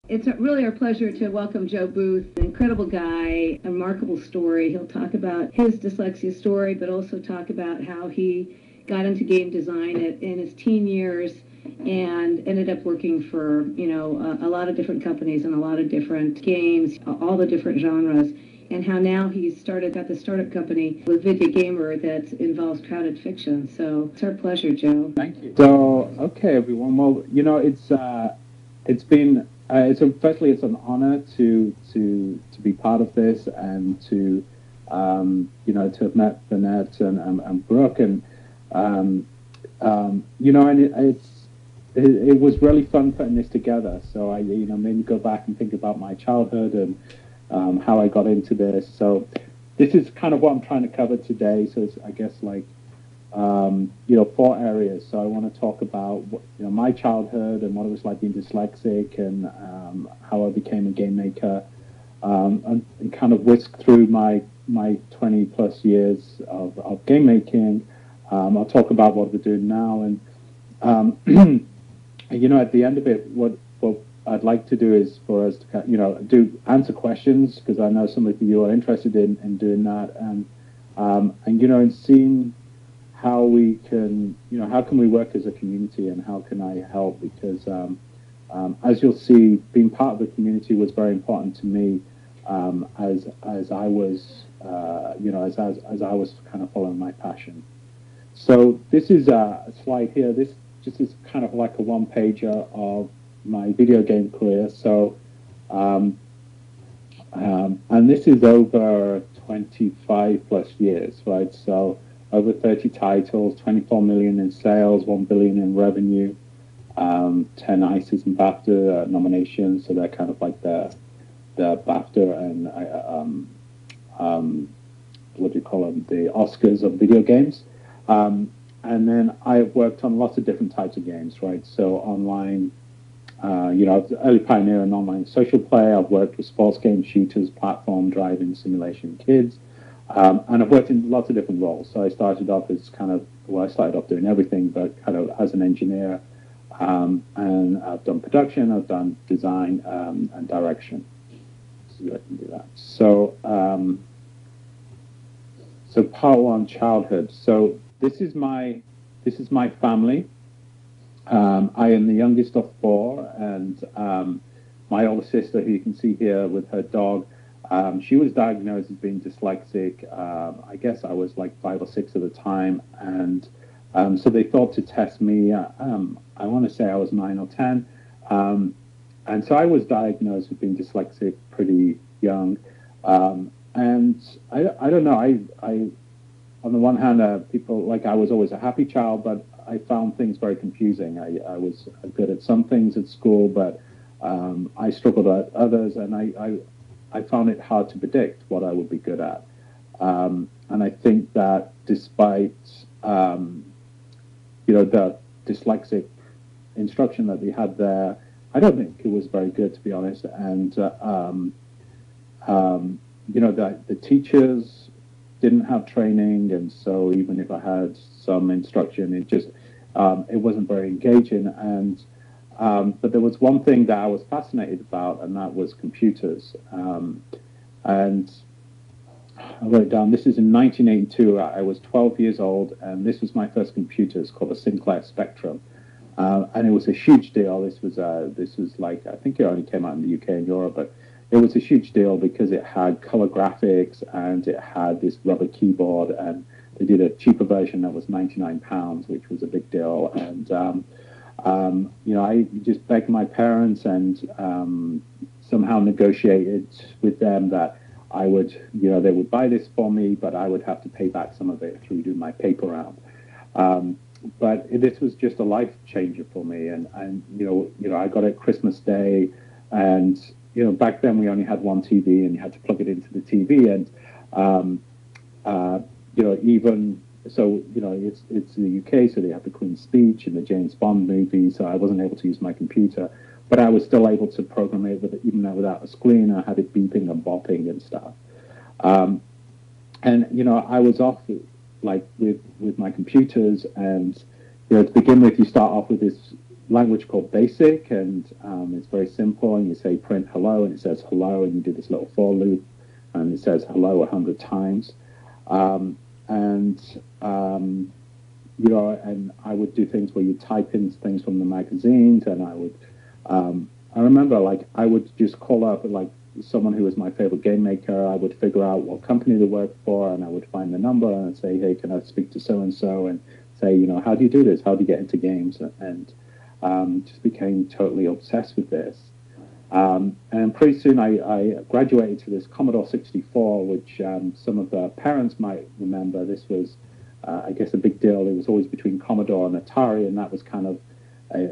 It's really our pleasure to welcome Joe Booth, an incredible guy, a remarkable story. He'll talk about his dyslexia story, but also talk about how he got into game design in his teen years and ended up working for, a lot of different companies and a lot of different games, all the different genres, and how now he's got the startup company with Vidya Gamer that involves crowded fiction. So it's our pleasure, Joe. Thank you. So, okay, everyone. Well, it's been firstly it's an honor to be part of this and to to have met Burnett and Brooke and and it was really fun putting this together. So I made me go back and think about my childhood and how I got into this. So this is kind of what I'm trying to cover today. So it's, I guess, like 4 areas. So I want to talk about my childhood and what it was like being dyslexic and how I became a game maker, and kind of whisk through my 20 plus years of game making. I'll talk about what we're doing now, and at the end of it, what I'd like to do is for us to answer questions, because I know some of you are interested in doing that, and seeing how we can, how can we work as a community and how can I help? Because as you'll see, being part of the community was very important to me as I was, as I was kind of following my passion. So this is a slide here. This just is kind of like a one-pager of my video game career. So, and this is over 25 plus years, right? So over 30 titles, 24 million in sales, 1 billion in revenue, 10 ICES and BAFTA nominations. So they're kind of like the BAFTA and what do you call them? The Oscars of video games. And then I've worked on lots of different types of games, right? So online, I was an early pioneer in online social play. I've worked with sports games, shooters, platform, driving, simulation, kids. And I've worked in lots of different roles. So I started off as I started off doing everything, but kind of as an engineer. And I've done production, I've done design and direction. So I can do that. So, so part 1, childhood. So this is my family. I am the youngest of 4, and my older sister, who you can see here with her dog, she was diagnosed as being dyslexic. I guess I was like 5 or 6 at the time, and so they thought to test me. I want to say I was 9 or 10, and so I was diagnosed with being dyslexic pretty young. And I don't know. I on the one hand, people I was always a happy child, but I found things very confusing. I was good at some things at school, but I struggled at others, and I found it hard to predict what I would be good at. And I think that despite the dyslexic instruction that we had there, I don't think it was very good, to be honest. And the teachers didn't have training, and so even if I had some instruction, it wasn't very engaging. And but there was one thing that I was fascinated about, and that was computers. And I wrote it down. This is in 1982. I was 12 years old, and this was my first computer. It's called a Sinclair Spectrum, and it was a huge deal. This was like, I think it only came out in the UK and Europe, but it was a huge deal because it had color graphics and it had this rubber keyboard, and they did a cheaper version that was £99, which was a big deal. And I just begged my parents and somehow negotiated with them that I would, they would buy this for me, but I would have to pay back some of it through doing my paper round. But this was just a life changer for me, and I got it Christmas Day, and back then we only had one TV, and you had to plug it into the TV, and even so, it's the UK, so they have the Queen's Speech and the James Bond movie, so I wasn't able to use my computer, but I was still able to program it even without a screen. I had it beeping and bopping and stuff. And I was off with my computers, and to begin with, you start off with this language called BASIC, and it's very simple. And you say print hello, and it says hello, and you do this little for loop, and it says hello 100 times. And and I would do things where you type in things from the magazines, and I remember, like, I would just call up, like, someone who was my favorite game maker. I would figure out what company they worked for, and I would find the number, and I'd say, hey, can I speak to so-and-so, and say, how do you do this? How do you get into games? And just became totally obsessed with this. And pretty soon I graduated to this Commodore 64, which some of the parents might remember. This was, I guess, a big deal. It was always between Commodore and Atari, and that was kind of,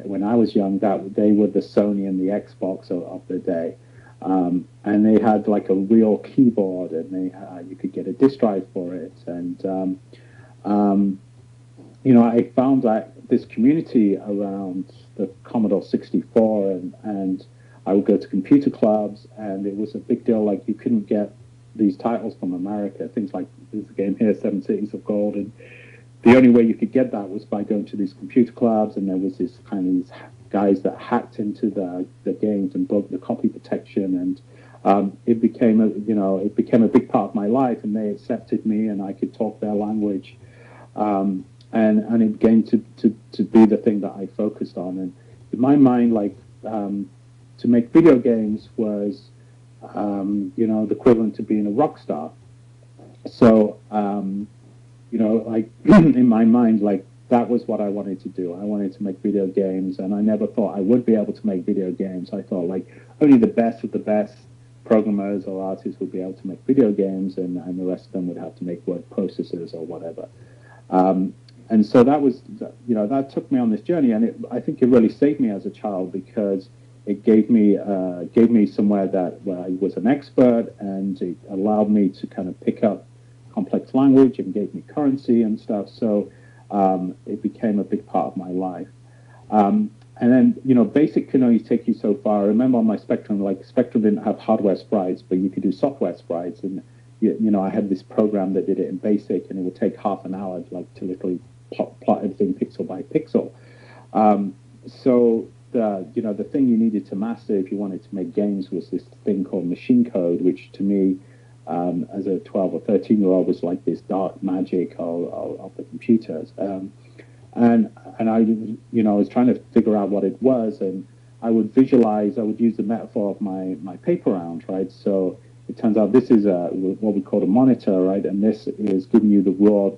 when I was young, that they were the Sony and the Xbox of the day. And they had like a real keyboard, and you could get a disk drive for it. And I found that this community around the Commodore 64, and I would go to computer clubs, and it was a big deal. Like, you couldn't get these titles from America. Things like, there's a game here, Seven Cities of Gold, and the only way you could get that was by going to these computer clubs, and there was this kind of these guys that hacked into the games and broke the copy protection, and it became a big part of my life, and they accepted me, and I could talk their language, and it began to be the thing that I focused on. And in my mind, like, to make video games was the equivalent to being a rock star. So like, in my mind, like, that was what I wanted to do. I wanted to make video games, and I never thought I would be able to make video games. I thought, like, only the best of the best programmers or artists would be able to make video games, and the rest of them would have to make word processors or whatever. And so that was, that took me on this journey, and I think it really saved me as a child, because it gave me somewhere where I was an expert, and it allowed me to kind of pick up complex language and gave me currency and stuff. So it became a big part of my life. And then, BASIC can only take you so far. I remember on my Spectrum, like, Spectrum didn't have hardware sprites, but you could do software sprites. And, I had this program that did it in BASIC, and it would take half an hour, like, to literally plot everything pixel by pixel. So the thing you needed to master if you wanted to make games was this thing called machine code, which to me, as a 12 or 13-year-old, was like this dark magic of the computers. And I was trying to figure out what it was, and I would use the metaphor of my paper round, right? So it turns out this is what we call a monitor, right? And this is giving you the raw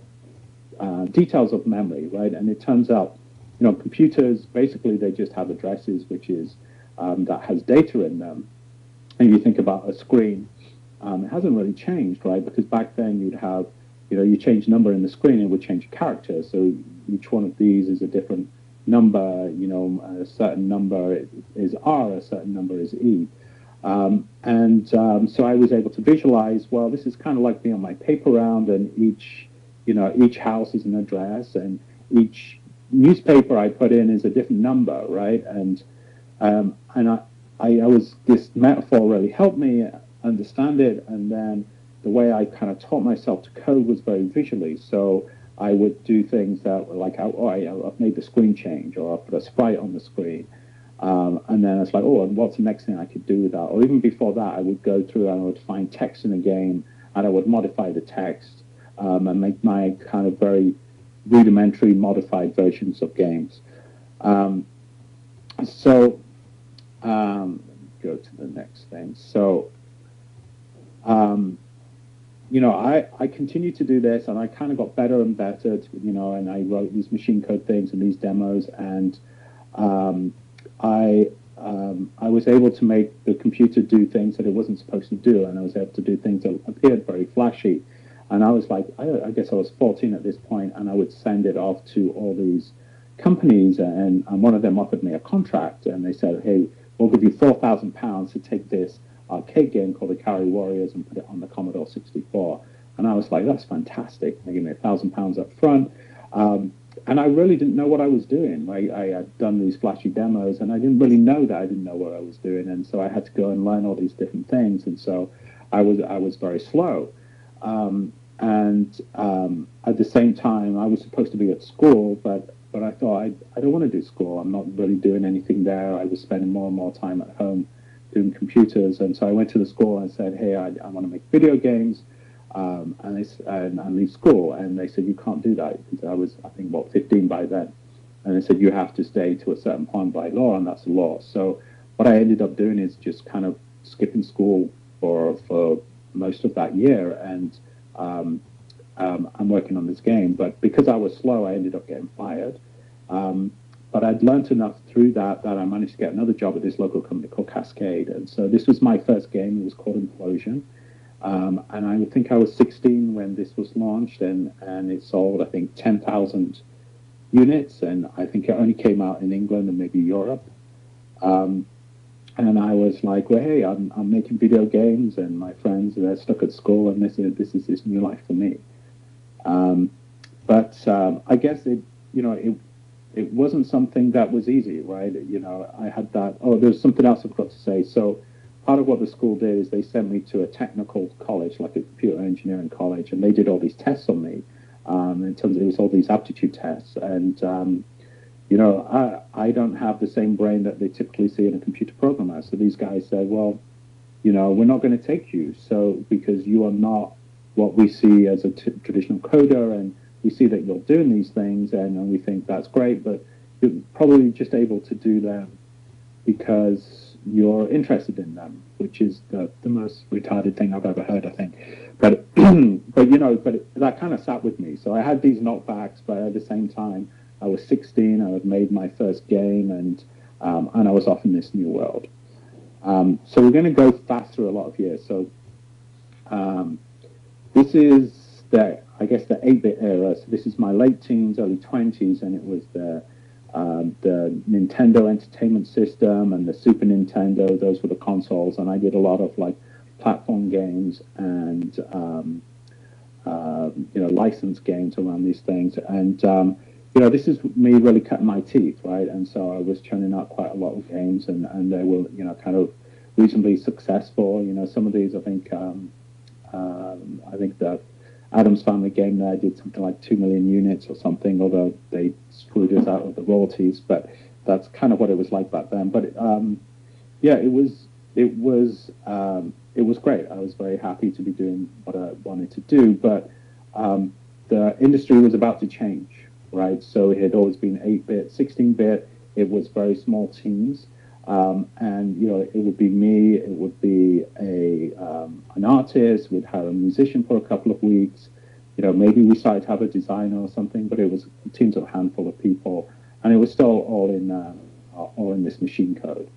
details of memory, right? And it turns out, computers, basically, they just have addresses, which is, that has data in them. And you think about a screen, it hasn't really changed, right? Because back then you'd have, you change number in the screen, it would change character. So each one of these is a different number, a certain number is R, a certain number is E. So I was able to visualize, well, this is kind of like being on my paper round, and each house is an address, and each newspaper I put in is a different number, right? And this metaphor really helped me understand it, and then the way I kind of taught myself to code was very visually. So I would do things that were like, I've made the screen change, or I've put a sprite on the screen. And then it's like, and what's the next thing I could do with that? Or even before that, I would go through and I would find text in a game, and I would modify the text and make my kind of very rudimentary modified versions of games. Go to the next thing. So, I continued to do this, and I kind of got better and better, and I wrote these machine code things and these demos, and I was able to make the computer do things that it wasn't supposed to do, and I was able to do things that appeared very flashy. And I was like, I guess I was 14 at this point, and I would send it off to all these companies, and one of them offered me a contract, and they said, hey, we'll give you £4,000 to take this arcade game called the Calorie Warriors and put it on the Commodore 64. And I was like, that's fantastic. They gave me £1,000 up front. And I really didn't know what I was doing. I had done these flashy demos, and I didn't really know that I didn't know what I was doing. And so I had to go and learn all these different things. And so I was very slow. At the same time, I was supposed to be at school, but but I thought I don't want to do school. I'm not really doing anything there. I was spending more and more time at home doing computers, and so I went to the school and said, hey, I want to make video games, and leave school. And they said, you can't do that, because I was, I think, what, 15 by then. And they said, you have to stay to a certain point by law, and that's the law. So what I ended up doing is just kind of skipping school for most of that year, and I'm working on this game. But because I was slow, I ended up getting fired. But I'd learned enough through that I managed to get another job at this local company called Cascade. And so this was my first game. It was called Implosion. And I think I was 16 when this was launched, and it sold, I think, 10,000 units. And I think it only came out in England and maybe Europe. And I was like, well, hey, I'm making video games, and my friends, they're stuck at school, and this is this new life for me. But I guess it wasn't something that was easy, right? I had that. Oh, there's something else I forgot to say. So part of what the school did is they sent me to a technical college, like a computer engineering college, and they did all these tests on me. In terms of, it was all these aptitude tests, and I don't have the same brain that they typically see in a computer programmer. So these guys said, well, we're not going to take you, so because you are not what we see as a traditional coder, and we see that you're doing these things, and we think that's great, but you're probably just able to do them because you're interested in them, which is the most retarded thing I've ever heard, I think. But but that kind of sat with me. So I had these knockbacks, but at the same time, I was 16. I had made my first game, and I was off in this new world. So we're going to go fast through a lot of years. So this is the 8-bit era. So this is my late teens, early 20s, and it was the Nintendo Entertainment System and the Super Nintendo. Those were the consoles, and I did a lot of like platform games and licensed games around these things. And this is me really cutting my teeth, right? And so I was churning out quite a lot of games, and they were kind of reasonably successful. Some of these, I think the Addams Family game there did something like 2 million units or something, although they screwed us out of the royalties. But that's kind of what it was like back then. But it was great. I was very happy to be doing what I wanted to do. But the industry was about to change, right? So it had always been 8-bit, 16-bit. It was very small teams. And it would be me. It would be an artist. We'd hire a musician for a couple of weeks. Maybe we started to have a designer or something, but it was teams of a handful of people, and it was still all in this machine code.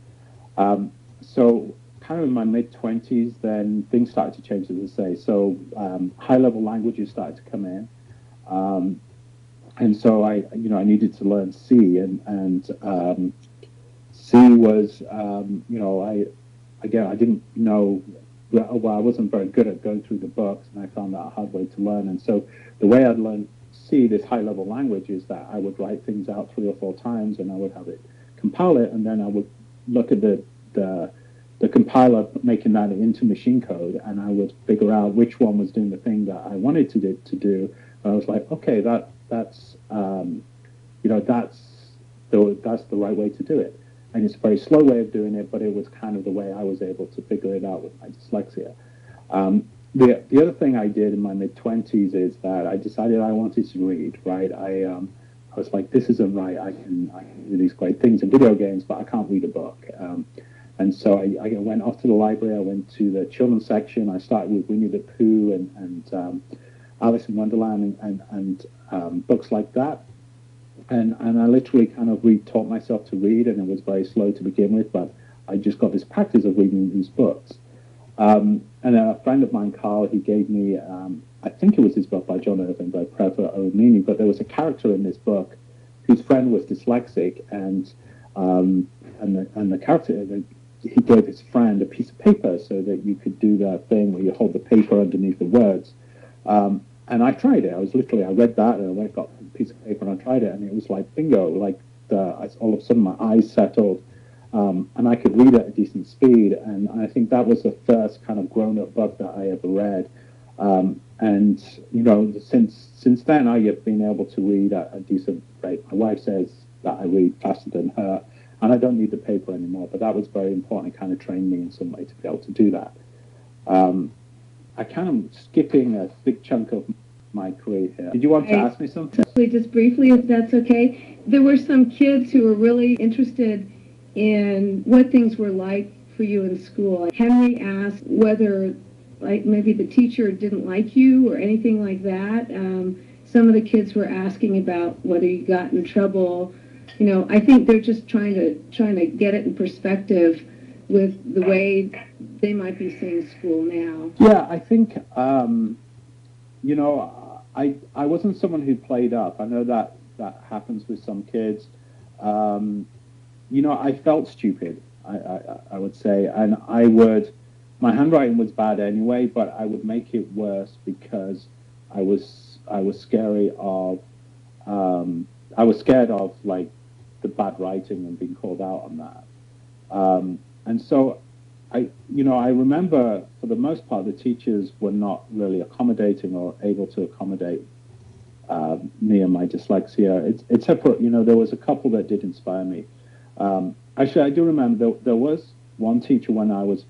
So kind of in my mid-20s, then things started to change, as I say. So high-level languages started to come in, and so I needed to learn C, and C was, I didn't know, well, I wasn't very good at going through the books, and I found that a hard way to learn. And so the way I'd learn C, this high-level language, is that I would write things out 3 or 4 times, and I would have it compile it, and then I would look at the compiler making that into machine code, and I would figure out which one was doing the thing that I wanted to do. And I was like, okay, that's the right way to do it. And it's a very slow way of doing it, but it was kind of the way I was able to figure it out with my dyslexia. The other thing I did in my mid-20s is that I decided I wanted to read, right? I was like, this isn't right. I can do these great things in video games, but I can't read a book. And so I went off to the library. I went to the children's section. I started with Winnie the Pooh and Alice in Wonderland and books like that. And I literally kind of taught myself to read, and it was very slow to begin with, but I just got this practice of reading these books. And a friend of mine, Carl, he gave me, I think it was his book by John Irving, by Trevor Omini, but there was a character in this book whose friend was dyslexic, and the character, he gave his friend a piece of paper so that you could do that thing where you hold the paper underneath the words. And I tried it. I read that, and I went got a piece of paper and I tried it, and it was like bingo. Like all of a sudden my eyes settled, and I could read at a decent speed. And I think that was the first kind of grown-up book that I ever read. And since then, I have been able to read at a decent rate. My wife says that I read faster than her, and I don't need the paper anymore. But that was very important. It kind of trained me in some way to be able to do that. I kind of skipping a big chunk of my career here. Did you want to ask me something? Just briefly, if that's okay. There were some kids who were really interested in what things were like for you in school. Henry asked whether, like, maybe the teacher didn't like you or anything like that. Some of the kids were asking about whether you got in trouble. I think they're just trying to get it in perspective with the way they might be seeing school now. Yeah, I think I wasn't someone who played up. I know that happens with some kids. I felt stupid. I would say, and my handwriting was bad anyway, but I would make it worse because I was scared of like the bad writing and being called out on that. And so I remember for the most part the teachers were not really accommodating or able to accommodate me and my dyslexia. Except for there was a couple that did inspire me. Actually, I do remember there was one teacher when I was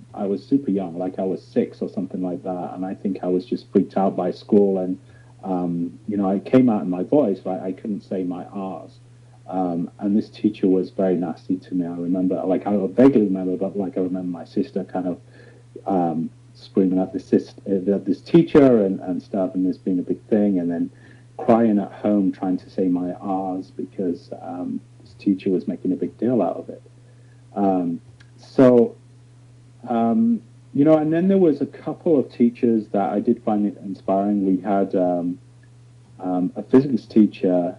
super young, like I was 6 or something like that, and I think I was just freaked out by school, and I came out in my voice, right? I couldn't say my R's, and this teacher was very nasty to me. I remember, like I vaguely remember, but like I remember my sister kind of screaming at this teacher and stuff, and this being a big thing, and then crying at home trying to say my R's because this teacher was making a big deal out of it. And then there was a couple of teachers that I did find it inspiring. We had a physics teacher.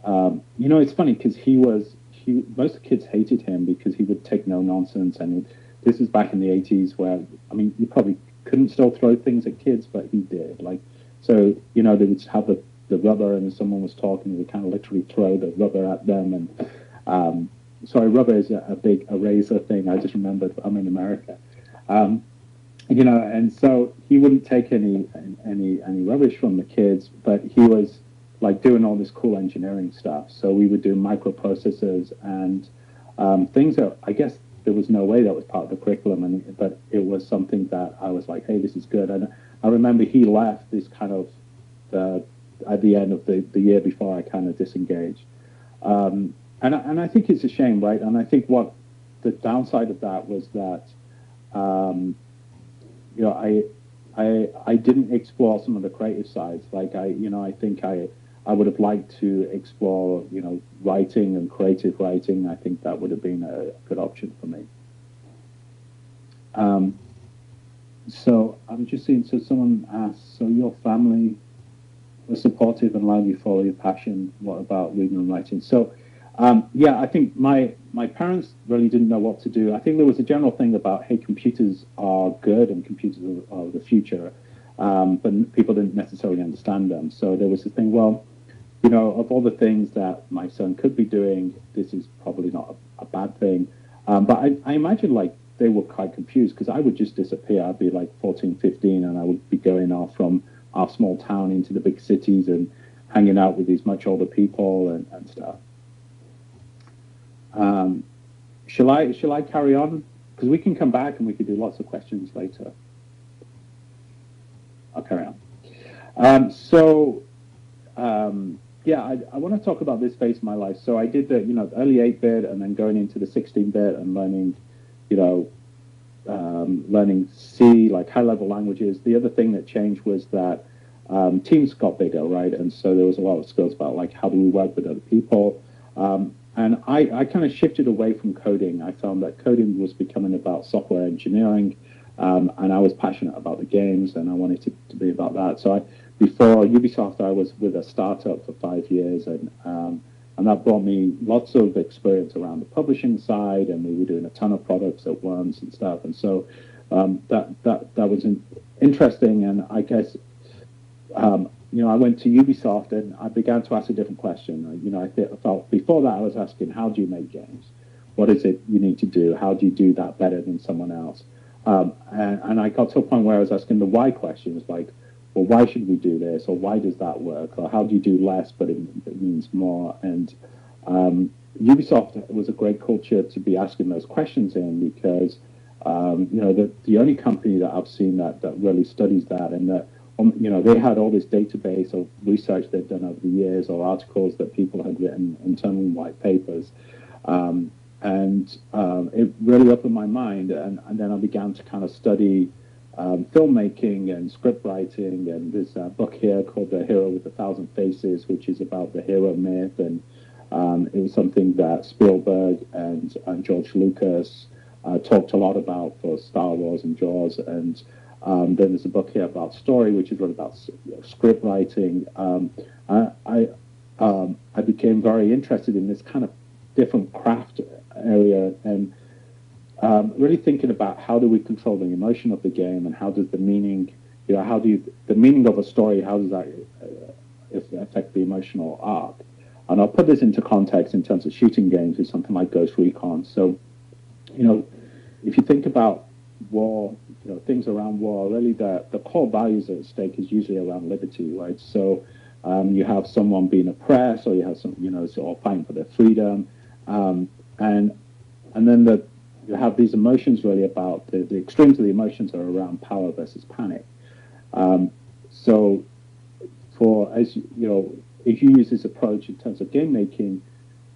It's funny because most of the kids hated him because he would take no nonsense. And this is back in the 80s where, you probably couldn't still throw things at kids, but he did. So they would have the rubber, and if someone was talking, they would kind of literally throw the rubber at them. And sorry, rubber is a big eraser thing. I just remembered I'm in America. And so he wouldn't take any rubbish from the kids, but he was like doing all this cool engineering stuff. So we would do microprocessors and things that I guess there was no way that was part of the curriculum, but it was something that I was like, hey, this is good. And I remember he left this kind of at the end of the year before I kind of disengaged. And I think it's a shame, right? And I think what the downside of that was that, I didn't explore some of the creative sides. Like I think I would have liked to explore, writing and creative writing. I think that would have been a good option for me. So I'm just seeing, so someone asked, so your family was supportive and allowed you to follow your passion. What about reading and writing? So, I think my parents really didn't know what to do. I think there was a general thing about, hey, computers are good and computers are the future, but people didn't necessarily understand them. So there was this thing, well, of all the things that my son could be doing, this is probably not a bad thing. But I imagine, like, they were quite confused because I would just disappear. I'd be like 14, 15, and I would be going off from our small town into the big cities and hanging out with these much older people and stuff. Shall I carry on? Because we can come back and we could do lots of questions later. I'll carry on. I want to talk about this phase of my life. So I did the early 8-bit and then going into the 16-bit and learning learning C, like high-level languages. The other thing that changed was that teams got bigger, right? And so there was a lot of skills about like how do we work with other people. And I kind of shifted away from coding. I found that coding was becoming about software engineering, and I was passionate about the games, and I wanted to be about that. So before Ubisoft, I was with a startup for 5 years, and that brought me lots of experience around the publishing side, and we were doing a ton of products at once and stuff. And so that was interesting, and I guess I went to Ubisoft and I began to ask a different question. I felt before that I was asking, how do you make games? What is it you need to do? How do you do that better than someone else? And I got to a point where I was asking the why questions, like, well, why should we do this, or why does that work, or how do you do less but it means more? And Ubisoft was a great culture to be asking those questions in, because the only company that I've seen that really studies that, and that they had all this database of research they've done over the years, or articles that people had written internally in white papers. It really opened my mind, and then I began to kind of study filmmaking and script writing, and there's a book here called The Hero with a Thousand Faces, which is about the hero myth, and it was something that Spielberg and George Lucas talked a lot about for Star Wars and Jaws, and then there's a book here about story, which is really about script writing. I became very interested in this kind of different craft area, and really thinking about how do we control the emotion of the game, and how does the meaning, the meaning of a story, how does that affect the emotional arc? And I'll put this into context in terms of shooting games with something like Ghost Recon. So, if you think about war, things around war, really the core values at stake is usually around liberty, right? So you have someone being oppressed, or you have some, sort of fighting for their freedom, and then you have these emotions really about the extremes of the emotions are around power versus panic. So if you use this approach in terms of game making,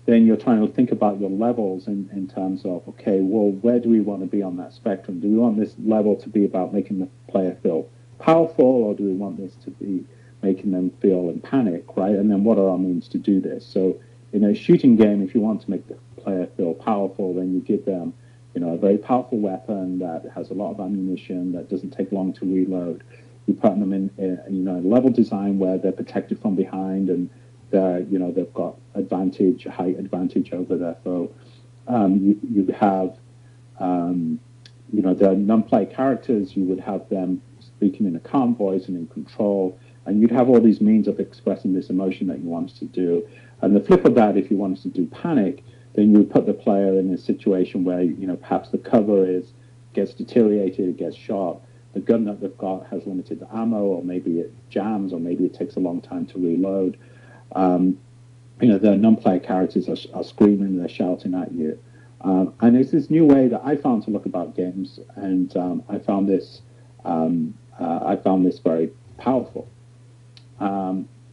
then you're trying to think about your levels in terms of, okay, well, where do we want to be on that spectrum? Do we want this level to be about making the player feel powerful, or do we want this to be making them feel in panic, right? And then what are our means to do this? So in a shooting game, if you want to make the player feel powerful, then you give them, a very powerful weapon that has a lot of ammunition, that doesn't take long to reload. You put them in a level design where they're protected from behind, and they've got height advantage over their foe. You have, the non-play characters, you would have them speaking in a calm voice and in control, and you'd have all these means of expressing this emotion that you wanted to do. And the flip of that, if you wanted to do panic, then you would put the player in a situation where, perhaps the cover gets deteriorated, it gets shot, the gun that they've got has limited ammo, or maybe it jams, or maybe it takes a long time to reload. The non-player characters are screaming, they're shouting at you. And it's this new way that I found to look about games, and I found this very powerful.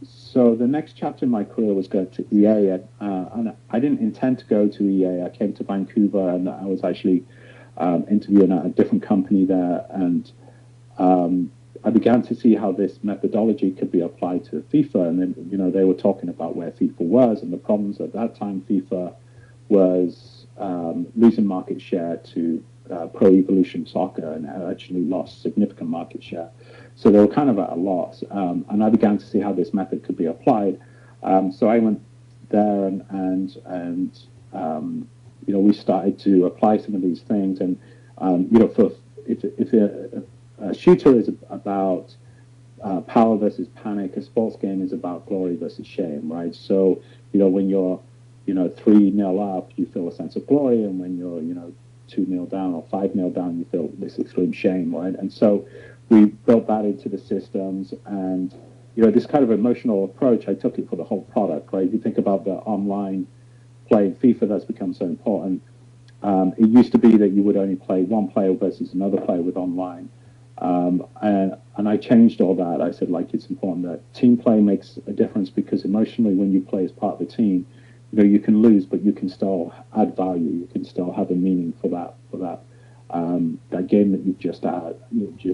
So the next chapter in my career was going to EA, and I didn't intend to go to EA. I came to Vancouver, and I was actually interviewing at a different company there, and I began to see how this methodology could be applied to FIFA. And then, they were talking about where FIFA was and the problems at that time. FIFA was losing market share to Pro Evolution Soccer, and actually lost significant market share. So they were kind of at a loss. And I began to see how this method could be applied. So I went there, and we started to apply some of these things. And if a shooter is about power versus panic, a sports game is about glory versus shame, right? So, when you're, 3-0 up, you feel a sense of glory, and when you're, 2-0 down or 5-0 down, you feel this extreme shame, right? And so we built that into the systems, and, this kind of emotional approach, I took it for the whole product, right? You think about the online play in FIFA that's become so important. It used to be that you would only play one player versus another player with online. And I changed all that. I said, it's important that team play makes a difference, because emotionally, when you play as part of the team, you can lose, but you can still add value. You can still have a meaning for that game that you've just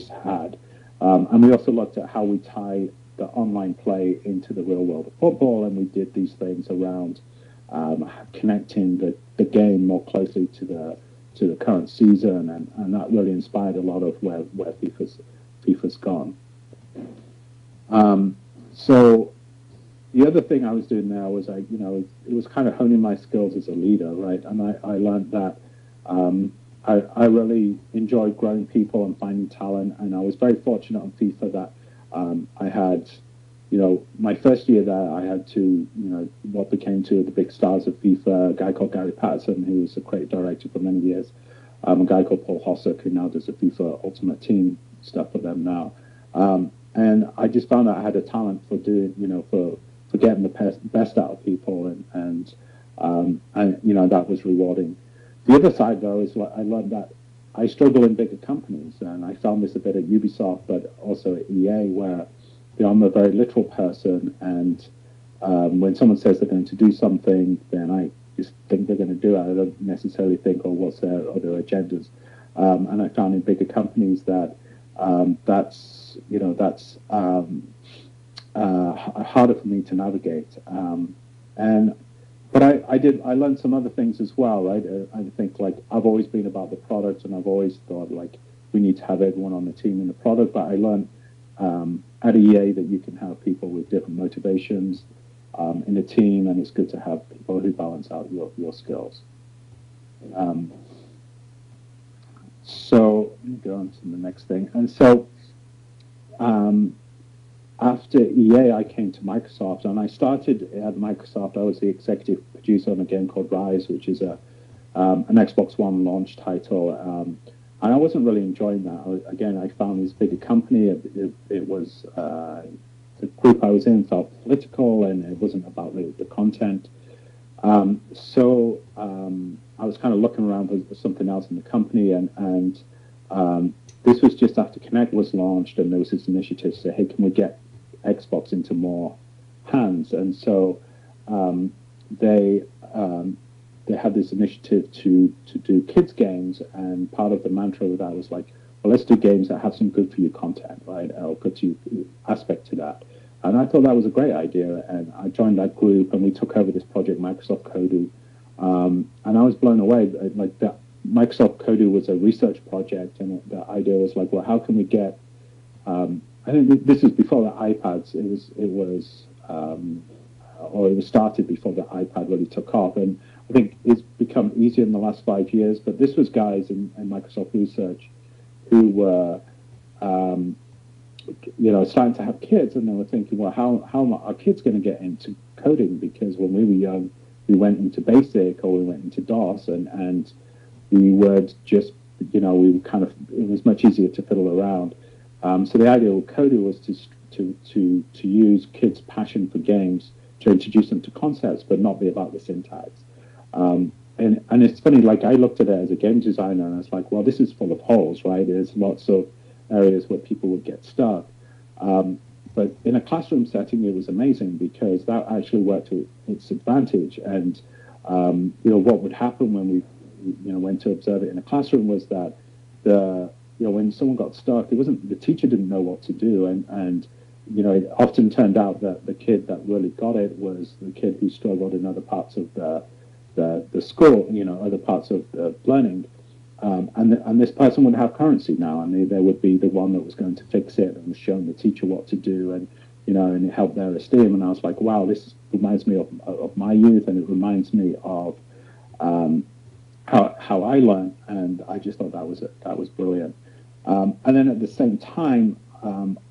had. And we also looked at how we tie the online play into the real world of football, and we did these things around connecting the game more closely to the current season, and that really inspired a lot of where FIFA's gone. So the other thing I was doing there was it was kind of honing my skills as a leader, right? And I learned that I really enjoyed growing people and finding talent, and I was very fortunate on FIFA that I had, my first year there, I had what became two of the big stars of FIFA, a guy called Gary Patterson, who was a creative director for many years, a guy called Paul Hossack, who now does the FIFA Ultimate Team stuff for them now. and I just found out I had a talent for doing, for getting the best out of people, and that was rewarding. The other side, though, is I learned that I struggle in bigger companies, and I found this a bit at Ubisoft, but also at EA, where I'm a very literal person, and when someone says they're going to do something, then I just think they're going to do it. I don't necessarily think, oh, what's their other agendas? And I found in bigger companies that that's harder for me to navigate. But I learned some other things as well, right? I think, like, I've always been about the product, and I've always thought, like, we need to have everyone on the team in the product. But I learned at EA that you can have people with different motivations in a team, and it's good to have people who balance out your skills. So let me go on to the next thing. And so after EA, I came to Microsoft, and I started at Microsoft. I was the executive producer on a game called Rise, which is an Xbox One launch title. And I wasn't really enjoying that. Again, I found this bigger company. It was the group I was in felt political, and it wasn't about the content. So I was kind of looking around for something else in the company, and this was just after Kinect was launched, and there was this initiative to say, hey, can we get Xbox into more hands? And so they had this initiative to do kids games, and part of the mantra of that was like, well, let's do games that have some good for you content, right, or good to you aspect to that. And I thought that was a great idea, and I joined that group, and we took over this project, Microsoft Kodu, and I was blown away. Like, that Microsoft Kodu was a research project, and the idea was like, well, how can we get? I think this was before the iPads. It was started before the iPad really took off, and I think it's become easier in the last 5 years. But this was guys in Microsoft Research who were, starting to have kids, and they were thinking, well, how are kids going to get into coding? Because when we were young, we went into BASIC or we went into DOS, and we would just, it was much easier to fiddle around. So the idea with Kodu was to use kids' passion for games to introduce them to concepts, but not be about the syntax. And it's funny, like, I looked at it as a game designer, and I was like, well, this is full of holes, right? There's lots of areas where people would get stuck. But in a classroom setting, it was amazing because that actually worked to its advantage. And, what would happen when we, went to observe it in a classroom was that when someone got stuck, the teacher didn't know what to do. And it often turned out that the kid that really got it was the kid who struggled in other parts of the school, other parts of the learning. And this person would have currency now, and they would be the one that was going to fix it and was showing the teacher what to do, and it helped their esteem. And I was like, wow, this reminds me of my youth, and it reminds me of how I learned, and I just thought that was brilliant. And then at the same time,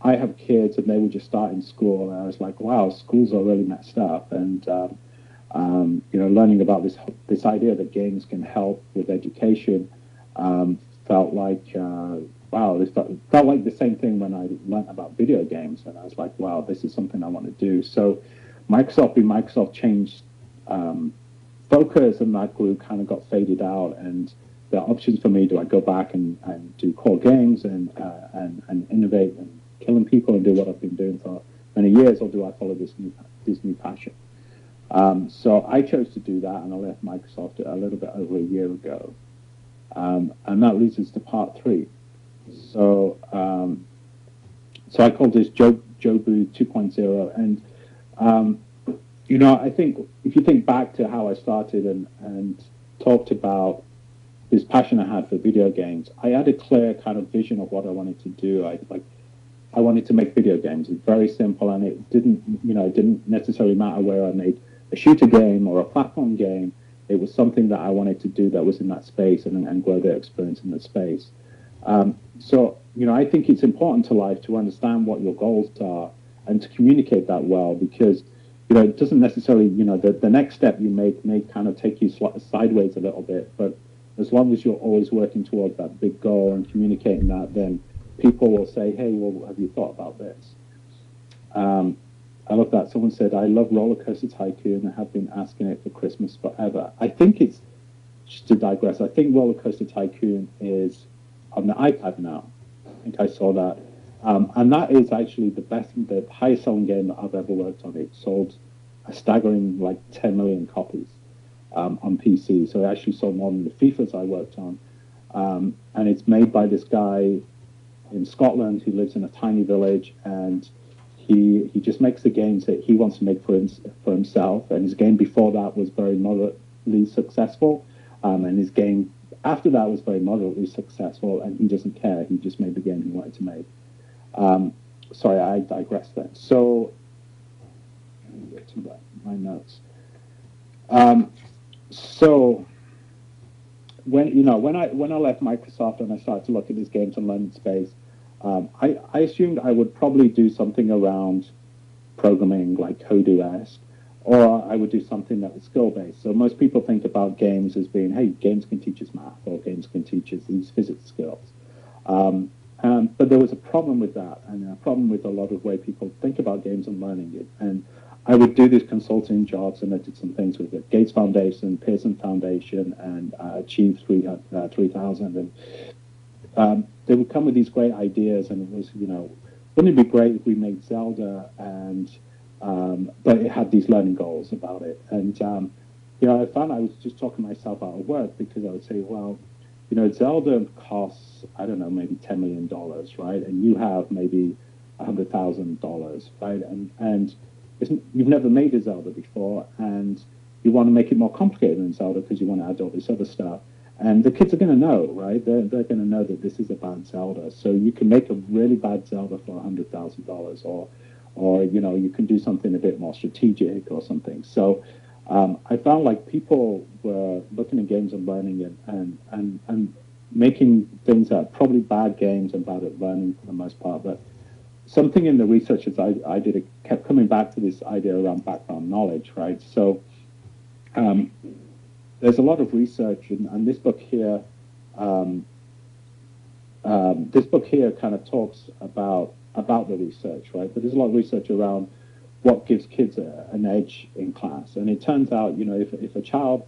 I have kids, and they were just starting school, and I was like, wow, schools are really messed up, and learning about this idea that games can help with education. Felt like, wow, it felt like the same thing when I learned about video games, and I was like, wow, this is something I want to do. So Microsoft changed focus, and that group kind of got faded out, and the options for me, do I go back and do core games and innovate and killing people and do what I've been doing for many years, or do I follow this new passion? So I chose to do that, and I left Microsoft a little bit over a year ago. And that leads us to part 3. So I called this Joe Booth 2.0. And, I think if you think back to how I started and talked about this passion I had for video games, I had a clear kind of vision of what I wanted to do. I wanted to make video games. It's very simple, and it didn't necessarily matter where I made a shooter game or a platform game. It was something that I wanted to do that was in that space and grow their experience in that space. So I think it's important to life to understand what your goals are and to communicate that well, because, it doesn't necessarily, the next step you make may kind of take you sideways a little bit, but as long as you're always working towards that big goal and communicating that, then people will say, hey, well, have you thought about this? I love that. Someone said, I love Roller Coaster Tycoon and have been asking it for Christmas forever. I think it's, just to digress, I think Roller Coaster Tycoon is on the iPad now. I think I saw that. And that is actually the highest selling game that I've ever worked on. It sold a staggering like 10 million copies on PC. So it actually sold more than the FIFAs I worked on. And it's made by this guy in Scotland who lives in a tiny village, and he just makes the games that he wants to make for himself. And his game before that was very moderately successful, and his game after that was very moderately successful. And he doesn't care; he just made the game he wanted to make. Sorry, I digress then. So, let me get to my notes. So, when I left Microsoft and I started to look at these games and learning space, I assumed I would probably do something around programming like Odoo-esque, or I would do something that was skill-based. So most people think about games as being, hey, games can teach us math, or games can teach us these physics skills. But there was a problem with that, and a problem with a lot of way people think about games and learning it. And I would do these consulting jobs, and I did some things with the Gates Foundation, Pearson Foundation, and Achieve 3000. And they would come with these great ideas, and it was, wouldn't it be great if we made Zelda, and but it had these learning goals about it. And I found I was just talking myself out of work, because I would say, well, Zelda costs, I don't know, maybe $10 million, right? And you have maybe $100,000, right? And you've never made a Zelda before, and you want to make it more complicated than Zelda because you want to add all this other stuff. And the kids are going to know, right? They're going to know that this is a bad Zelda. So you can make a really bad Zelda for $100,000, or you can do something a bit more strategic or something. So I found like people were looking at games and learning it and making things that are probably bad games and bad at learning for the most part. But something in the research as I did, it kept coming back to this idea around background knowledge, right? So there's a lot of research, and this book here, kind of talks about the research, right? But there's a lot of research around what gives kids an edge in class. And it turns out, if a child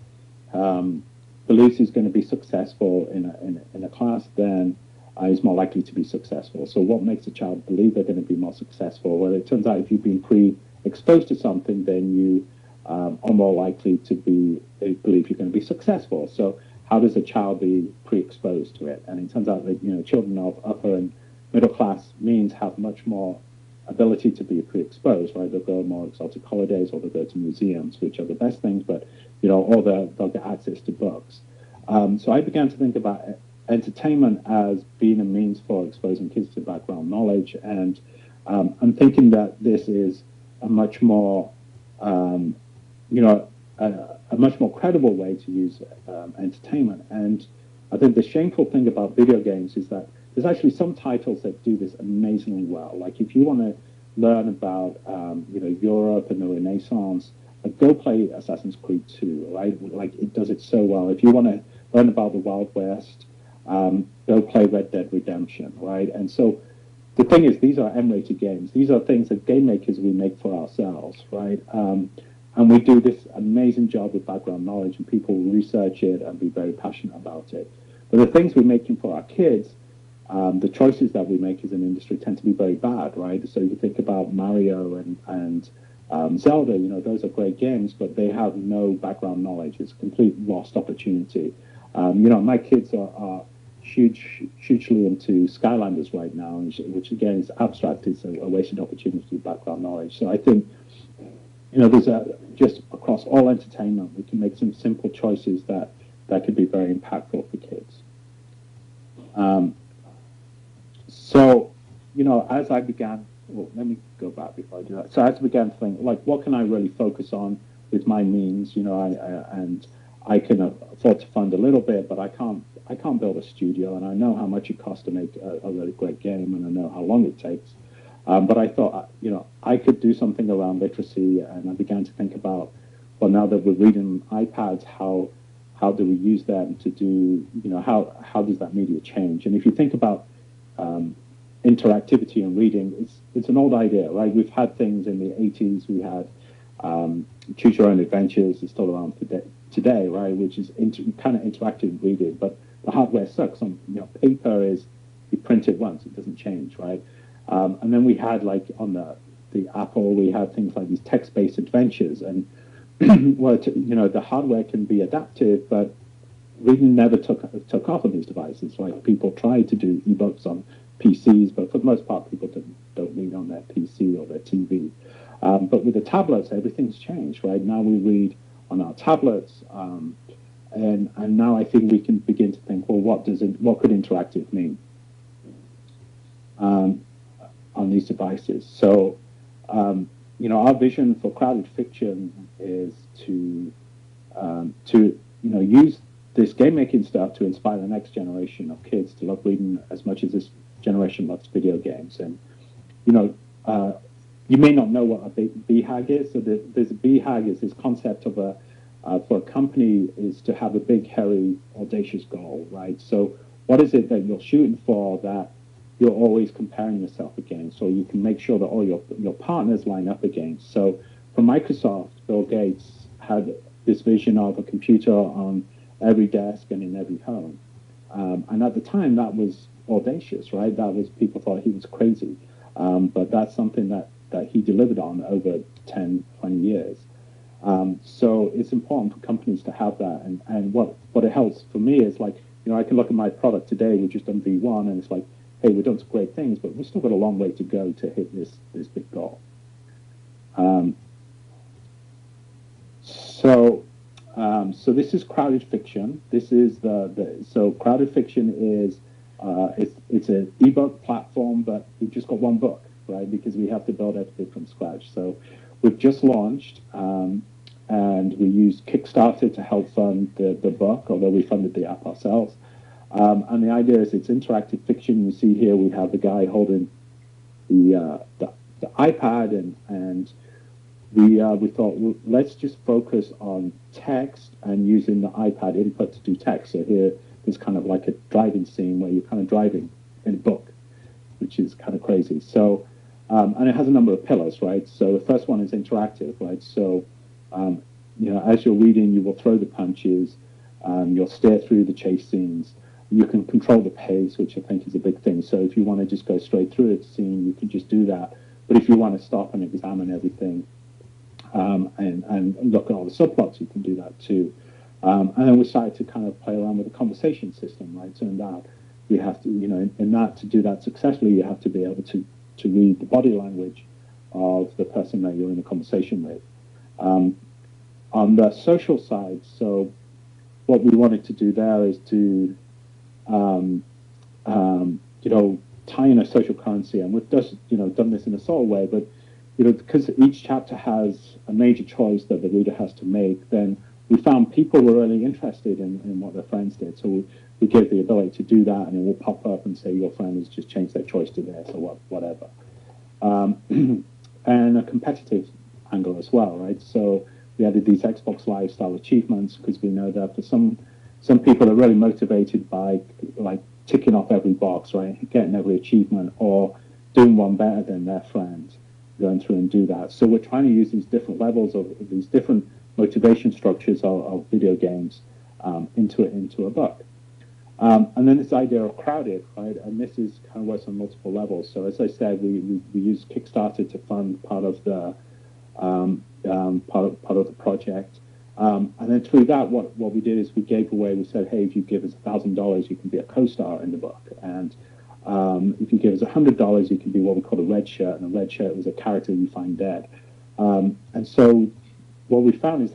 believes he's going to be successful in a class, then is more likely to be successful. So what makes a child believe they're going to be more successful? Well, it turns out if you've been pre-exposed to something, then you are more likely to believe you're going to be successful. So how does a child be pre-exposed to it? And it turns out that children of upper and middle class means have much more ability to be pre-exposed, right? They'll go on more exotic holidays, or they'll go to museums, which are the best things, but or they'll get access to books. So I began to think about entertainment as being a means for exposing kids to background knowledge, and I'm thinking that this is a much more, a much more credible way to use entertainment. And I think the shameful thing about video games is that there's actually some titles that do this amazingly well. Like if you want to learn about, Europe and the Renaissance, go play Assassin's Creed 2, right? Like it does it so well. If you want to learn about the Wild West, go play Red Dead Redemption, right? And so the thing is, these are M-rated games. These are things that game makers we make for ourselves, right? And we do this amazing job with background knowledge, and people research it and be very passionate about it. But the things we're making for our kids, the choices that we make as an industry tend to be very bad, right? So you think about Mario and Zelda, those are great games, but they have no background knowledge. It's a complete lost opportunity. My kids are hugely into Skylanders right now, which again is abstract. It's a wasted opportunity with background knowledge. So I think, there's just across all entertainment, we can make some simple choices that could be very impactful for kids. So, as I began, well, let me go back before I do that. So as I began to think, like, what can I really focus on with my means? I can afford to fund a little bit, but I can't build a studio, and I know how much it costs to make a really great game, and I know how long it takes. But I thought, I could do something around literacy, and I began to think about, well, now that we're reading iPads, how do we use them to do, how does that media change? And if you think about interactivity in reading, it's an old idea, right? We've had things in the 80s. We had Choose Your Own Adventures is still around today, right? Which is kind of interactive reading, but the hardware sucks. Paper is you print it once, it doesn't change, right? And then we had on the Apple, we had things like these text-based adventures, and the hardware can be adaptive, but reading never took off on these devices. Like people tried to do ebooks on PCs, but for the most part, people don't read on their PC or their TV. But with the tablets, everything's changed, right? Now we read on our tablets, and now I think we can begin to think, well, what could interactive mean on these devices? So, our vision for crowded fiction is to use this game making stuff to inspire the next generation of kids to love reading as much as this generation loves video games. And you may not know what a BHAG is. So there's a BHAG is this concept of for a company is to have a big, hairy, audacious goal, right? So what is it that you're shooting for that you're always comparing yourself against, or you can make sure that all your partners line up against? So for Microsoft, Bill Gates had this vision of a computer on every desk and in every home. And at the time, that was audacious, right? People thought he was crazy. But that's something that he delivered on over 10, 20 years. So it's important for companies to have that. And what it helps for me is I can look at my product today, we've just done V1, and it's like, hey, we've done some great things, but we've still got a long way to go to hit this big goal. So this is crowded fiction. This is so crowded fiction is it's an ebook platform, but we've just got one book, right? Because we have to build everything from scratch. So we've just launched, and we used Kickstarter to help fund the book, although we funded the app ourselves. And the idea is it's interactive fiction. You see here we have the guy holding the iPad, and we thought, well, let's just focus on text and using the iPad input to do text. So here there's kind of like a driving scene where you're kind of driving in a book, which is kind of crazy. So and it has a number of pillars, right? So the first one is interactive, right? So as you're reading, you will throw the punches, you'll steer through the chase scenes. You can control the pace, which I think is a big thing. So if you want to just go straight through a scene, you can just do that. But if you want to stop and examine everything and look at all the subplots, you can do that too. And then we started to kind of play around with the conversation system, right? Turned out we have to, to do that successfully, you have to be able to read the body language of the person that you're in a conversation with. On the social side, so what we wanted to do there is to tie in a social currency, and we've just done this in a subtle way, but because each chapter has a major choice that the reader has to make, then we found people were really interested in what their friends did. So we gave the ability to do that, and it will pop up and say your friend has just changed their choice to this or whatever. And a competitive angle as well, right? So we added these Xbox Live style achievements because we know that for some people are really motivated by ticking off every box, right? Getting every achievement or doing one better than their friend, going through and do that. So we're trying to use these different levels of these different motivation structures of video games into a book. And then this idea of crowded, right? And this is kind of works on multiple levels. So as I said, we use Kickstarter to fund part of the project. And then through that, what we did is we gave away, we said, hey, if you give us $1,000, you can be a co-star in the book. And if you give us $100, you can be what we call a red shirt. And a red shirt was a character you find dead. And so what we found is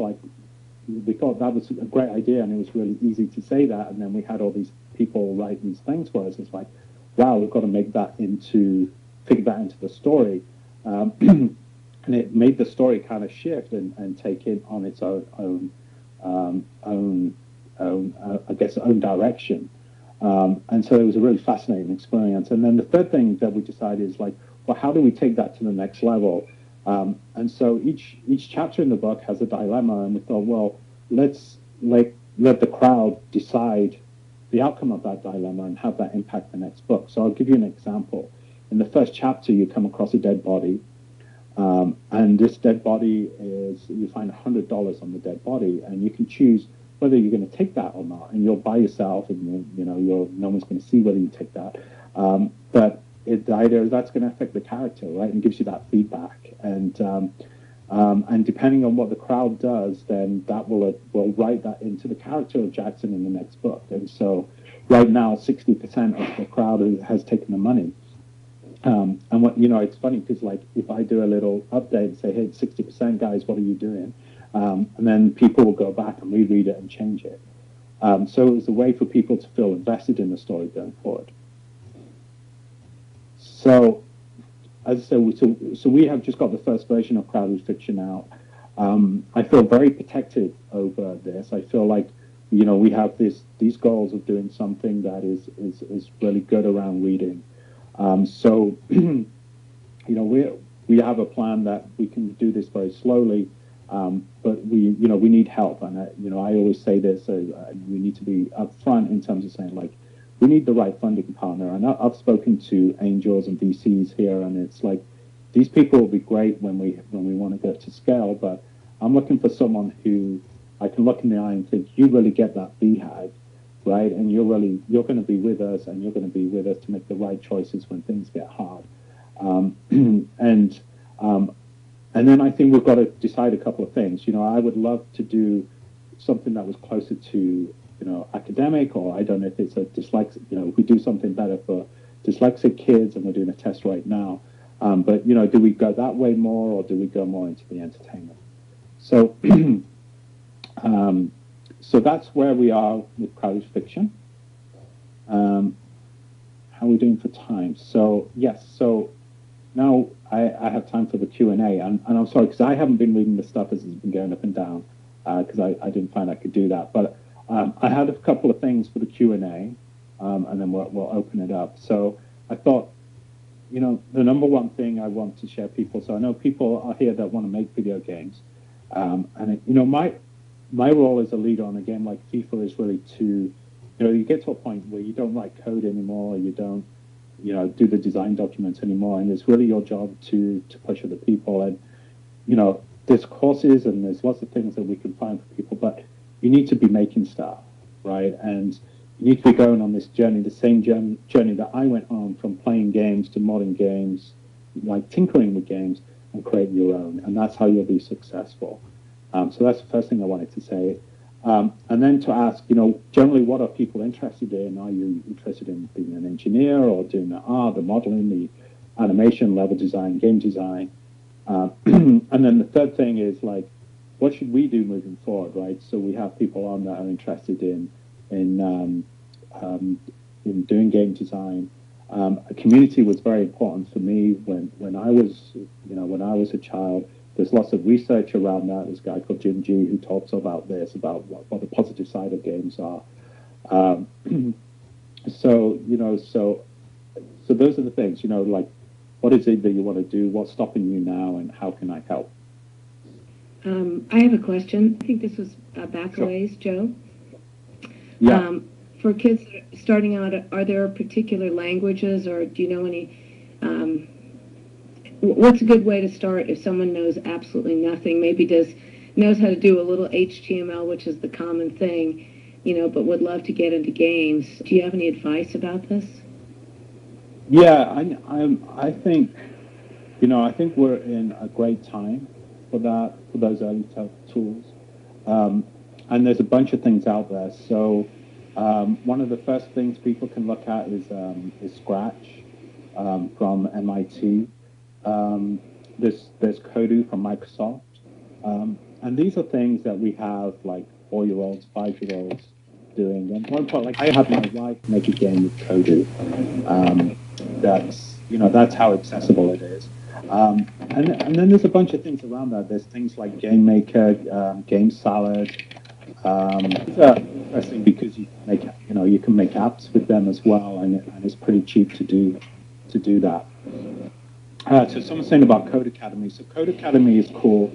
we thought that was a great idea, and it was really easy to say that. And then we had all these people write these things for us. It's like, wow, we've got to figure that into the story. And it made the story kind of shift and take it on its own direction. And so it was a really fascinating experience. And then the third thing that we decided is well, how do we take that to the next level? And so each chapter in the book has a dilemma, and we thought, well, let's let the crowd decide the outcome of that dilemma and have that impact the next book. So I'll give you an example. in the first chapter, you come across a dead body. And this dead body is, you find $100 on the dead body, and you can choose whether you're going to take that or not. And you're by yourself, and no one's going to see whether you take that. But the idea is that's going to affect the character, right? And gives you that feedback. And depending on what the crowd does, then that will write that into the character of Jackson in the next book. And so right now, 60% of the crowd has taken the money. And what, it's funny because, like, if I do a little update and say, hey, 60%, guys, what are you doing? And then people will go back and reread it and change it. So it was a way for people to feel invested in the story going forward. So, as I said, so we have just got the first version of Crowded Fiction out. I feel very protective over this. I feel like, we have these goals of doing something that is really good around reading. So, we have a plan that we can do this very slowly, but we need help. And I always say this: we need to be upfront in terms of saying, like, we need the right funding partner. And I've spoken to angels and VCs here, and it's like, these people will be great when we want to get to scale. But I'm looking for someone who I can look in the eye and think, you really get that BHAG. Right, and you're going to be with us, and you're going to be with us to make the right choices when things get hard. And then I think we've got to decide a couple of things. I would love to do something that was closer to academic, or I don't know if it's a dyslexic. If we do something better for dyslexic kids, and we're doing a test right now. But do we go that way more, or do we go more into the entertainment? So. So that's where we are with Crowded Fiction. How are we doing for time? So, yes, so now I have time for the Q&A. And I'm sorry, because I haven't been reading the stuff as it's been going up and down, because I didn't find I could do that. But I had a couple of things for the Q&A, and then we'll open it up. So I thought, the number one thing I want to share people, so I know people are here that want to make video games. My role as a leader on a game like FIFA is really to, you get to a point where you don't write code anymore, you don't, do the design documents anymore, and it's really your job to push other people. And, there's courses and there's lots of things that we can find for people, but you need to be making stuff, right? And you need to be going on this journey, the same journey that I went on, from playing games to modding games, like tinkering with games and creating your own, and that's how you'll be successful. So that's the first thing I wanted to say. And then to ask, generally, what are people interested in? Are you interested in being an engineer, or doing the art, the modeling, the animation, level design, game design? And then the third thing is, like, what should we do moving forward, right? So we have people on that are interested in doing game design. A community was very important for me when I was a child. There's lots of research around that. There's a guy called Jim G who talks about this, about what the positive side of games are. So those are the things, like, what is it that you want to do? What's stopping you now, and how can I help? I have a question. I think this was back a ways, Joe. Yeah. For kids starting out, are there particular languages, or do you know any? What's a good way to start if someone knows absolutely nothing? Maybe knows how to do a little HTML, which is the common thing, but would love to get into games. Do you have any advice about this? Yeah, I think, I think we're in a great time for those early tools. And there's a bunch of things out there. So one of the first things people can look at is Scratch from MIT. There's Kodu from Microsoft. And these are things that we have, like, 4-year-olds, 5-year-olds doing. And one point, like, I had my wife make a game with Kodu. That's how accessible it is. And then there's a bunch of things around that. There's things like Game Maker, Game Salad. These are interesting because you can make apps with them as well, and it's pretty cheap to do that. So someone's saying about Code Academy. So Code Academy is cool.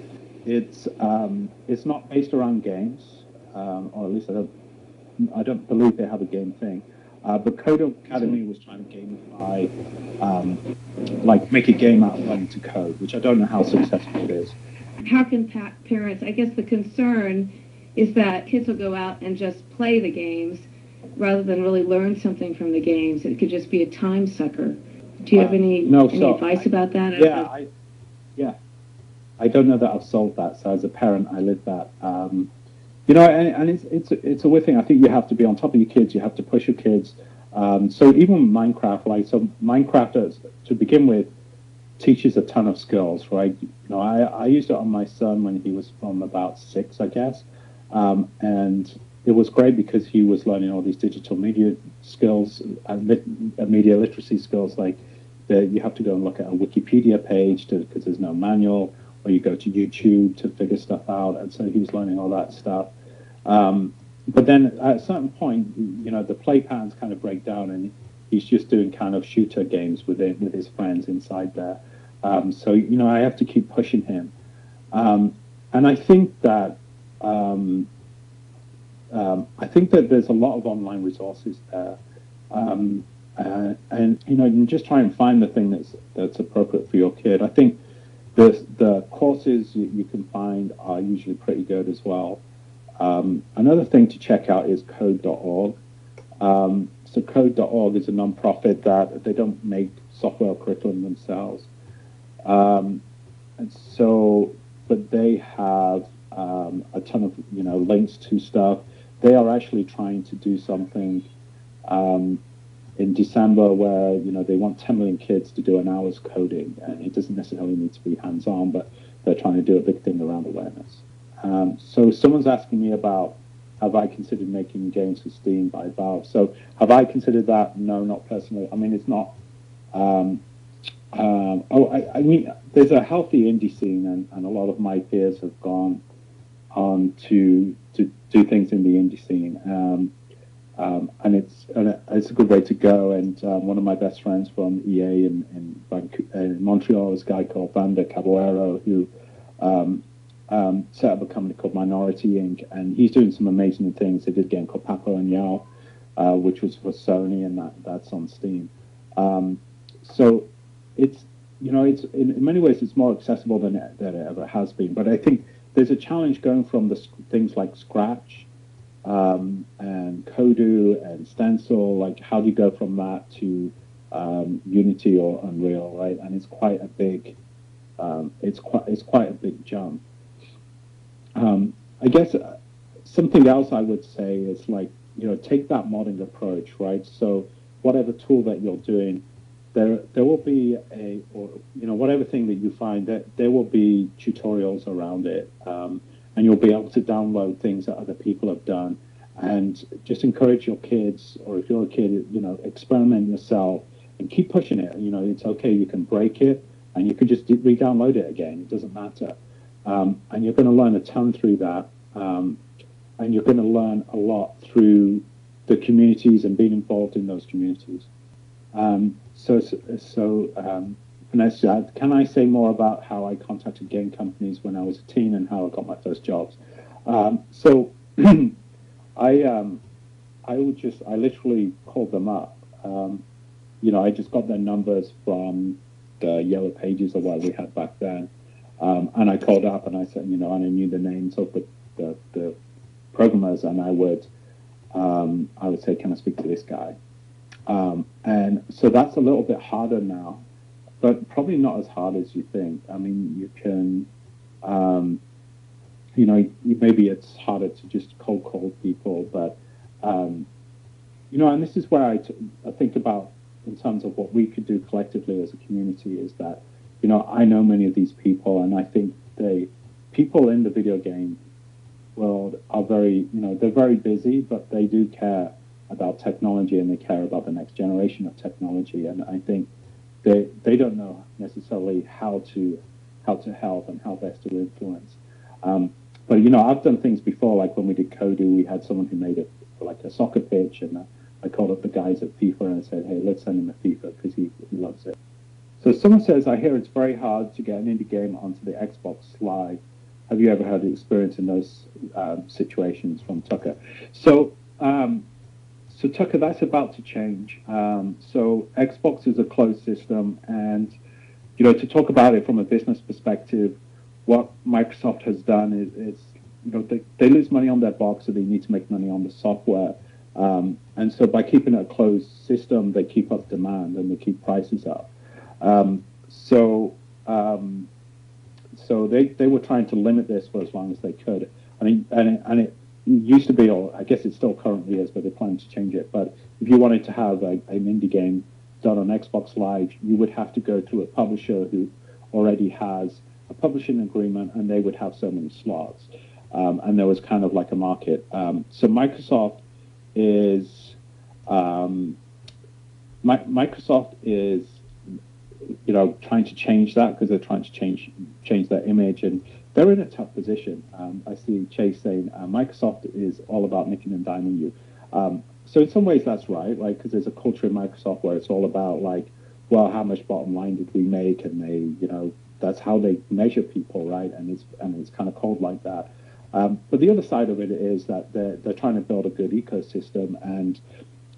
It's not based around games, or at least I don't believe they have a game thing. But Code Academy was trying to gamify, like make a game out of learning to code, which I don't know how successful it is. How can parents, I guess the concern is that kids will go out and just play the games rather than really learn something from the games. It could just be a time sucker. Do you have any advice about that? Yeah, I don't know that I've solved that. So as a parent, I live that. You know, and it's a weird thing. I think you have to be on top of your kids. You have to push your kids. So even Minecraft, Minecraft to begin with teaches a ton of skills, right? You know, I used it on my son when he was from about 6, I guess, and it was great because he was learning all these digital media skills, media literacy skills, like you have to go and look at a Wikipedia page because there's no manual, or you go to YouTube to figure stuff out, and so he was learning all that stuff. But then at a certain point, you know, the play patterns kind of break down, and he's just doing kind of shooter games with his friends inside there. So, you know, I have to keep pushing him. And I think that there's a lot of online resources there. And, you know, just try and find the thing that's appropriate for your kid. I think the courses you can find are usually pretty good as well. Another thing to check out is code.org. So code.org is a non-profit that they don't make software curriculum themselves. And so, but they have a ton of, you know, links to stuff. They are actually trying to do something in December where, you know, they want 10 million kids to do an hour's coding. And it doesn't necessarily need to be hands-on, but they're trying to do a big thing around awareness. So someone's asking me about, have I considered making games for Steam by Valve? So have I considered that? No, not personally. I mean, it's not. I mean, there's a healthy indie scene, and a lot of my peers have gone on to do things in the indie scene, and it's a good way to go. And one of my best friends from EA in Montreal is a guy called Vander Caballero, who set up a company called Minority Inc., and he's doing some amazing things. They did a game called Papo and Yao, which was for Sony, and that's on Steam. So it's, you know, it's in many ways it's more accessible than it ever has been. But I think there's a challenge going from things like Scratch and Kodu and Stencil. Like, how do you go from that to Unity or Unreal, right? And it's quite a big jump. I guess something else I would say is, like, you know, take that modding approach, right? So whatever tool that you're doing, there will be whatever thing that you find, that there will be tutorials around it, and you'll be able to download things that other people have done, and just encourage your kids, or if you're a kid, you know, experiment yourself and keep pushing it. You know, it's okay, you can break it and you can just re-download it again. It doesn't matter. And you're going to learn a ton through that, and you're going to learn a lot through the communities and being involved in those communities. Vanessa, can I say more about how I contacted game companies when I was a teen and how I got my first jobs? I literally called them up. You know, I just got their numbers from the Yellow Pages or what we had back then. And I called up and I said, you know, and I knew the names of the programmers, and I would say, can I speak to this guy? And so that's a little bit harder now, but probably not as hard as you think. I mean, you can, you know, maybe it's harder to just cold call people, but, you know, and this is where I think about in terms of what we could do collectively as a community, is that, you know, I know many of these people, and I think people in the video game world are very, you know, they're very busy, but they do care about technology, and they care about the next generation of technology. And I think they don't know necessarily how to help and how best to influence. But, you know, I've done things before, like when we did Kodu, we had someone who made a soccer pitch, and I called up the guys at FIFA and I said, hey, let's send him a FIFA because he loves it. So someone says, I hear it's very hard to get an indie game onto the Xbox Live. Have you ever had the experience in those situations? From Tucker. So So Tucker, that's about to change. So Xbox is a closed system, and to talk about it from a business perspective, what Microsoft has done is they lose money on their box, so they need to make money on the software. And so by keeping it a closed system, they keep up demand and they keep prices up. So they were trying to limit this for as long as they could. I mean, and it used to be, or I guess it still currently is, but they're planning to change it. But if you wanted to have an indie game done on Xbox Live, you would have to go to a publisher who already has a publishing agreement, and they would have so many slots. And there was kind of like a market. So Microsoft is trying to change that because they're trying to change their image, and they're in a tough position. I see Chase saying Microsoft is all about nicking and diming you. So in some ways that's right, because there's a culture in Microsoft where it's all about well, how much bottom line did we make, and they, that's how they measure people, right? And it's kind of cold like that. But the other side of it is that they're trying to build a good ecosystem, and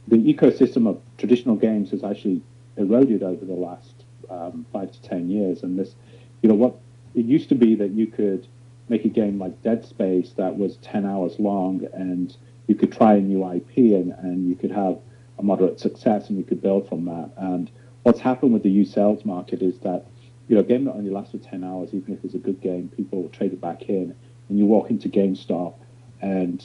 the ecosystem of traditional games has actually eroded over the last 5 to 10 years. And this, what it used to be that you could make a game like Dead Space that was 10 hours long, and you could try a new IP, and you could have a moderate success, and you could build from that. And what's happened with the used sales market is that, a game that only lasts for 10 hours, even if it's a good game, people will trade it back in. And you walk into GameStop, and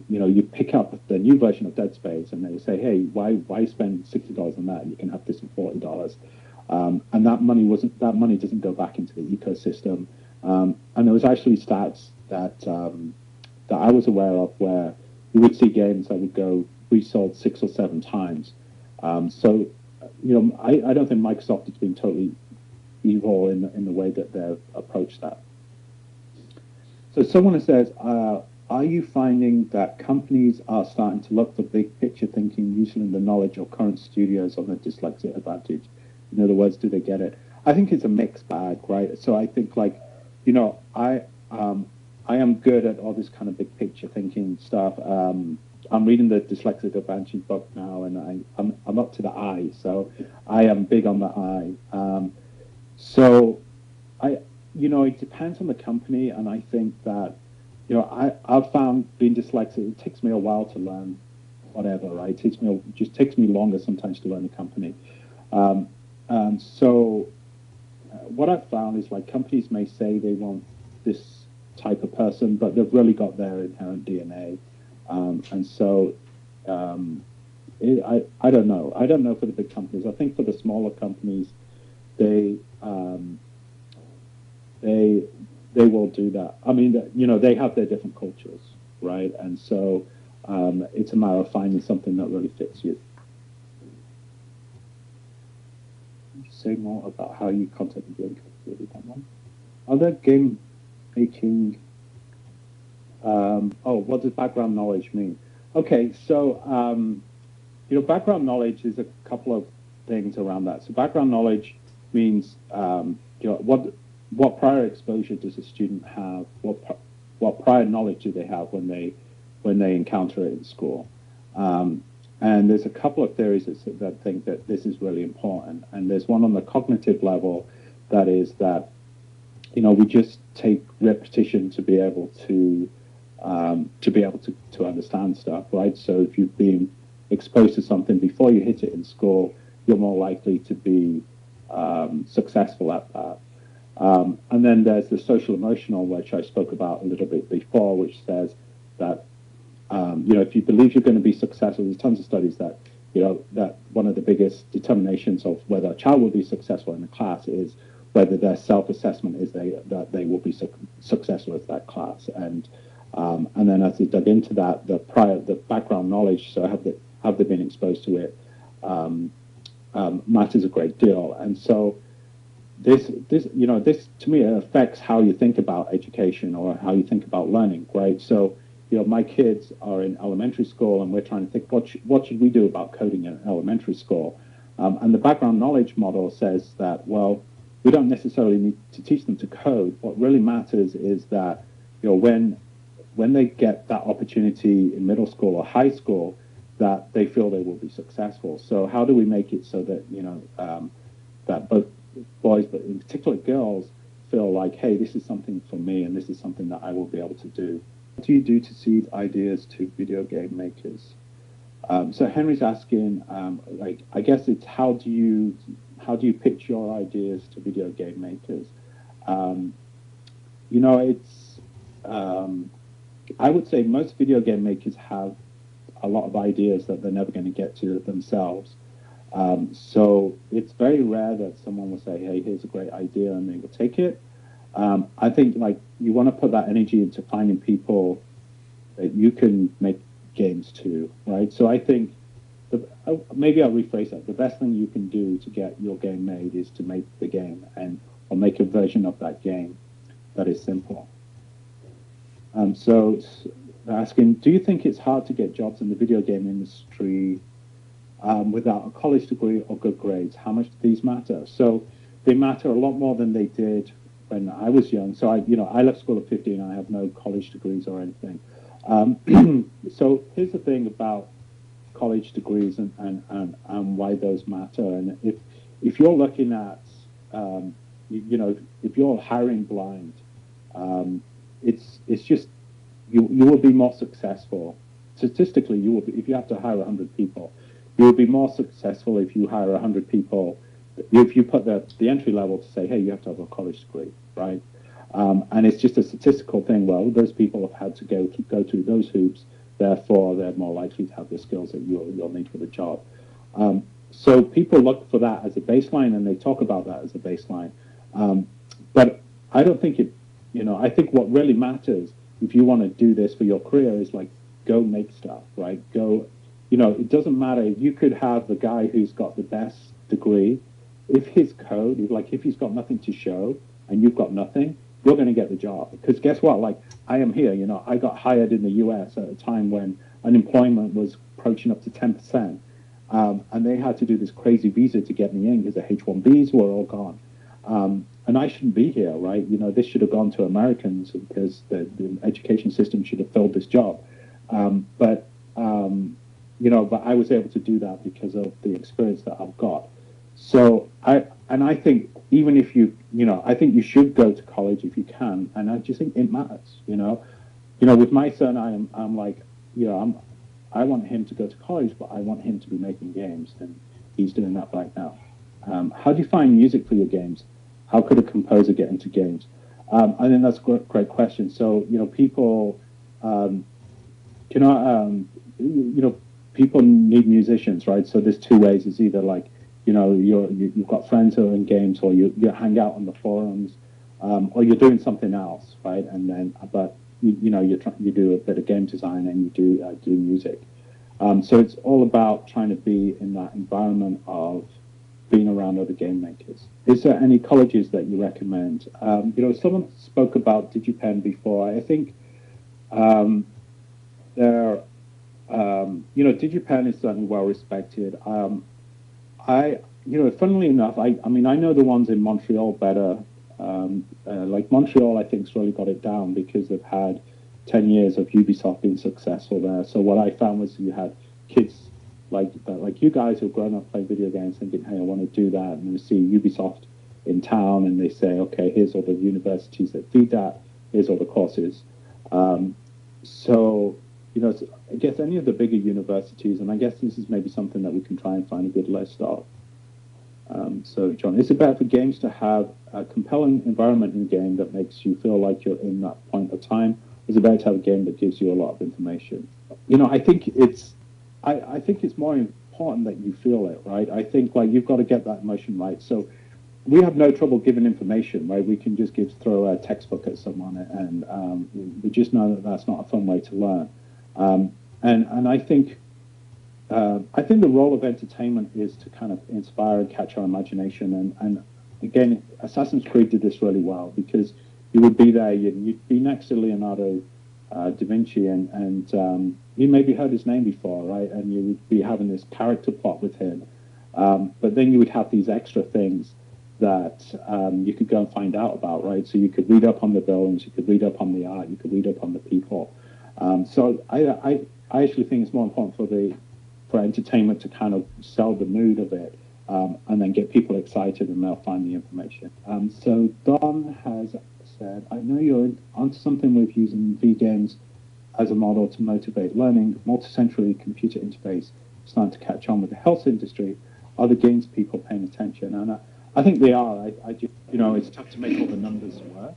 you pick up the new version of Dead Space, and they say, "Hey, why spend $60 on that? You can have this for $40." And that money doesn't go back into the ecosystem. And there was actually stats that I was aware of where you would see games that would go resold 6 or 7 times. So I don't think Microsoft has been totally evil in the way that they've approached that. So someone says, are you finding that companies are starting to look for big picture thinking using the knowledge of current studios on the dyslexia advantage? In other words, do they get it? I think it's a mixed bag, right? So I think I am good at all this kind of big picture thinking stuff. I'm reading the Dyslexic Advantage book now, and I'm up to the I, so I am big on the I. So it depends on the company, and I think that, I've found being dyslexic, it takes me a while to learn whatever, right? It just takes me longer sometimes to learn a company. And so what I've found is companies may say they want this type of person, but they've really got their inherent DNA. And so I don't know. I don't know for the big companies. I think for the smaller companies, they will do that. I mean, they have their different cultures, right? And so it's a matter of finding something that really fits you. Can you say more about how you contact the game company? That one? Are there game making? What does background knowledge mean? Okay, so background knowledge is a couple of things around that. So background knowledge means what prior exposure does a student have? What prior knowledge do they have when they encounter it in school? And there's a couple of theories that think that this is really important. And there's one on the cognitive level that is that we just take repetition to be able to understand stuff, right? So if you've been exposed to something before you hit it in school, you're more likely to be successful at that. And then there's the social emotional, which I spoke about a little bit before, which says that if you believe you're going to be successful, there's tons of studies that that one of the biggest determinations of whether a child will be successful in a class is whether their self-assessment is that they will be successful at that class. And then as they dug into that, the background knowledge, so have they been exposed to it, matters a great deal. And so this to me affects how you think about education or how you think about learning, right? So my kids are in elementary school, and we're trying to think what should we do about coding in elementary school, and the background knowledge model says that, well, we don't necessarily need to teach them to code. What really matters is that, when they get that opportunity in middle school or high school, they can use that opportunity to learn how to code, right? So if you believe you're going to be successful as a teacher, then you need to teach them to code. What really matters is that, when they get that opportunity in middle school or high school, they can use that opportunity to learn how to code, right? So if you believe you're going to be successful as a teacher, then you need to teach them to code. What really matters is that, when they get that opportunity in middle school or high school, they can use that opportunity to learn how to code, right? So if you believe you're going to be successful as a teacher, then you need to teach them to code. that they feel they will be successful. So how do we make it so that, that both boys, but in particular girls, feel like, hey, this is something for me and this is something that I will be able to do? What do you do to seed ideas to video game makers? So Henry's asking, like, I guess it's how do you pitch your ideas to video game makers? It's I would say most video game makers have a lot of ideas that they're never going to get to themselves. So it's very rare that someone will say, hey, here's a great idea, and they will take it. I think like you want to put that energy into finding people that you can make games to, right? So I think maybe I'll rephrase that. The best thing you can do to get your game made is to make the game or make a version of that game that is simple. So asking, do you think it's hard to get jobs in the video game industry without a college degree or good grades? How much do these matter? So they matter a lot more than they did when I was young. So I left school at 15. I have no college degrees or anything. So here's the thing about college degrees and why those matter. And if you're looking at, if you're hiring blind, it's just you will be more successful. Statistically, you will be, if you have to hire 100 people, you will be more successful if you hire 100 people. If you put the entry level to say, hey, you have to have a college degree, right? And it's just a statistical thing. Well, those people have had to go through those hoops. Therefore, they're more likely to have the skills that you'll need for the job. So people look for that as a baseline, and they talk about that as a baseline. But I don't think it. I think what really matters if you want to do this for your career is like go make stuff, right? Go. It doesn't matter. You could have the guy who's got the best degree. If his code, if he's got nothing to show and you've got nothing, you're going to get the job. Because guess what? Like, I am here. I got hired in the U.S. at a time when unemployment was approaching up to 10%. And they had to do this crazy visa to get me in because the H-1Bs were all gone. And I shouldn't be here, right? This should have gone to Americans because the education system should have filled this job. But I was able to do that because of the experience that I've got. So I think even if I think you should go to college if you can, and I just think it matters. With my son, I'm like, I want him to go to college, but I want him to be making games, and he's doing that right now. How do you find music for your games? How could a composer get into games? I think that's a great question. So people, people need musicians, right? So there's two ways. It's either like you've got friends who are in games, or you hang out on the forums, or you're doing something else, right? And then, but you do a bit of game design and you do music. So it's all about trying to be in that environment of being around other game makers. Is there any colleges that you recommend? Someone spoke about DigiPen before. I think DigiPen is certainly well respected. Funnily enough, I know the ones in Montreal better. Like Montreal, I think's really got it down because they've had 10 years of Ubisoft being successful there. So what I found was you had kids like you guys who've grown up playing video games thinking, hey, I want to do that, and you see Ubisoft in town, and they say, okay, here's all the universities that feed that, here's all the courses. I guess any of the bigger universities, and I guess this is maybe something that we can try and find a good list of. So, John, is it better for games to have a compelling environment in the game that makes you feel like you're in that point of time? Or is it better to have a game that gives you a lot of information? I think it's more important that you feel it, right? I think you've got to get that emotion right. So we have no trouble giving information, right? We can just throw a textbook at someone, and we just know that that's not a fun way to learn. And I think the role of entertainment is to kind of inspire and catch our imagination. And again, Assassin's Creed did this really well because you would be there, you'd be next to Leonardo da Vinci, and you maybe heard his name before, right? And you would be having this character plot with him. But then you would have these extra things that you could go and find out about, right? So you could read up on the buildings, you could read up on the art, you could read up on the people. So I actually think it's more important for the for entertainment to kind of sell the mood of it, and then get people excited, and they'll find the information. So Don has said, I know you're onto something with using V-games as a model to motivate learning. Multi-sensory computer interface starting to catch on with the health industry. Are the games people paying attention? And I think they are. I just, it's tough to make all the numbers work,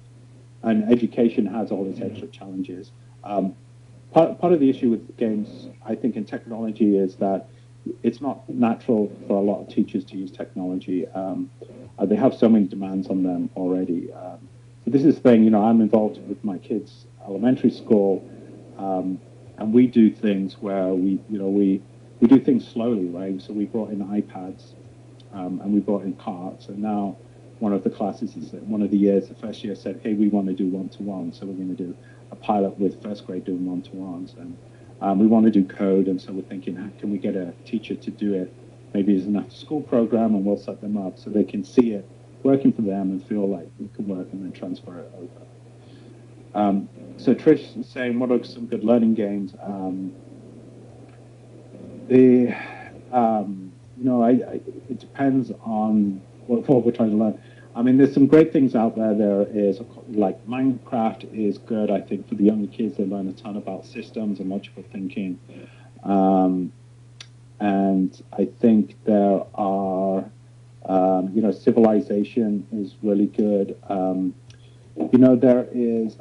and education has all its extra challenges. Part of the issue with games, I think, in technology is that it's not natural for a lot of teachers to use technology. They have so many demands on them already. So this is the thing, I'm involved with my kids' elementary school, and we do things where we do things slowly, right? So we brought in iPads, and we brought in carts, and now one of the classes is one of the years, the first year said, hey, we want to do one-to-one, so we're going to do a pilot with first grade doing one-to-ones, and we want to do code, and so we're thinking, how can we get a teacher to do it, maybe as an after-school program, and we'll set them up so they can see it working for them and feel like it can work, and then transfer it over. So Trish is saying, what are some good learning games? It depends on what we're trying to learn. I mean, there's some great things out there. There is, like, Minecraft is good, I think, for the younger kids. They learn a ton about systems and logical thinking. And I think there are, Civilization is really good. There is,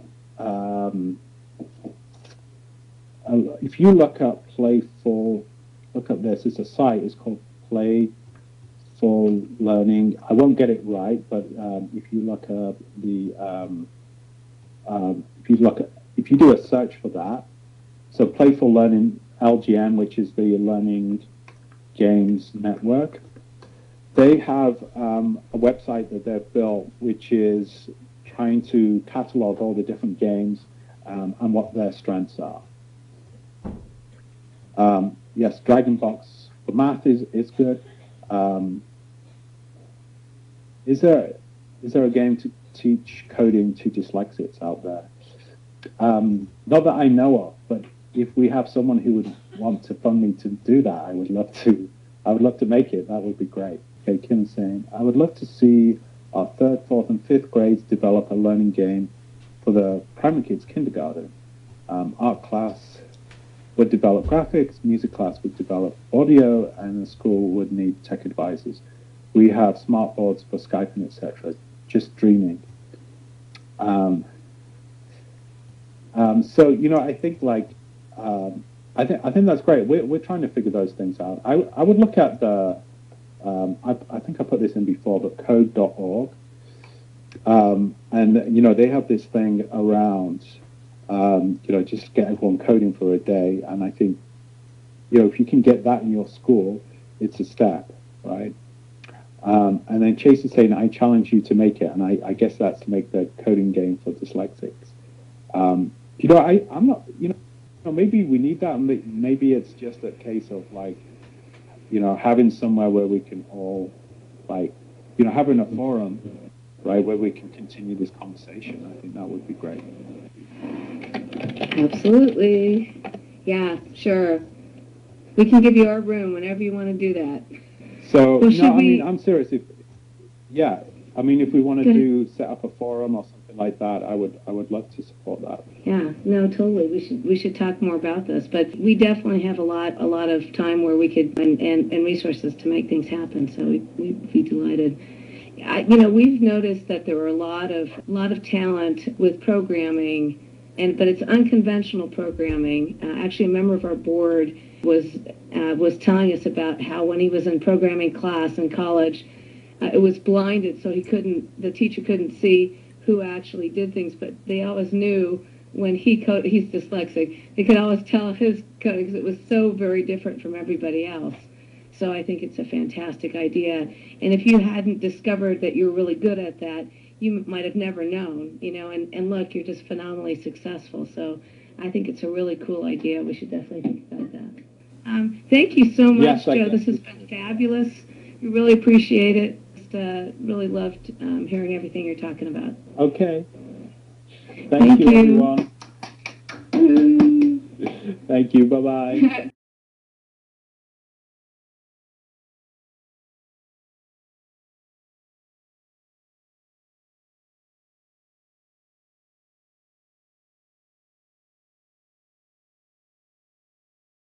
if you look up this, it's a site, it's called Playful Learning. I won't get it right, but if you look up if you do a search for that, so Playful Learning LGN, which is the Learning Games Network, they have a website that they've built, which is trying to catalog all the different games and what their strengths are. Yes, Dragon Box for math is good. Is there a game to teach coding to dyslexics out there? Not that I know of, but if we have someone who would want to fund me to do that, I would love to make it. That would be great. Okay, Kim's saying, I would love to see our 3rd, 4th, and 5th grades develop a learning game for the primary kids kindergarten. Art class would develop graphics, music class would develop audio, and the school would need tech advisors. We have smart boards for Skyping, etc. Just dreaming. So I think I think that's great. We're trying to figure those things out. I would look at the I think I put this in before, but code.org, and they have this thing around just get everyone coding for a day, and I think if you can get that in your school, it's a step, right? And then Chase is saying, I challenge you to make it, and I guess that's to make the coding game for dyslexics. I'm not, maybe we need that. Maybe it's just a case of having somewhere where we can all, having a forum, right, where we can continue this conversation. I think that would be great. Absolutely. Yeah, sure. We can give you our room whenever you want to do that. So, I'm serious. If we want to set up a forum or something like that, I would love to support that. Yeah, no, totally. We should talk more about this, but we definitely have a lot of time where we could and resources to make things happen. So we'd be delighted. We've noticed that there are a lot of talent with programming, but it's unconventional programming. Actually, a member of our board was telling us about how when he was in programming class in college, it was blinded, so the teacher couldn't see who actually did things, but they always knew when he's dyslexic. They could always tell his coding because it was so very different from everybody else. So I think it's a fantastic idea. And if you hadn't discovered that you're really good at that, you might have never known, and look, you're just phenomenally successful. So I think it's a really cool idea. We should definitely think about that. Thank you so much, Joe. This has been fabulous. We really appreciate it. Just really loved hearing everything you're talking about. Okay. Thank you, everyone. Thank you. Bye-bye.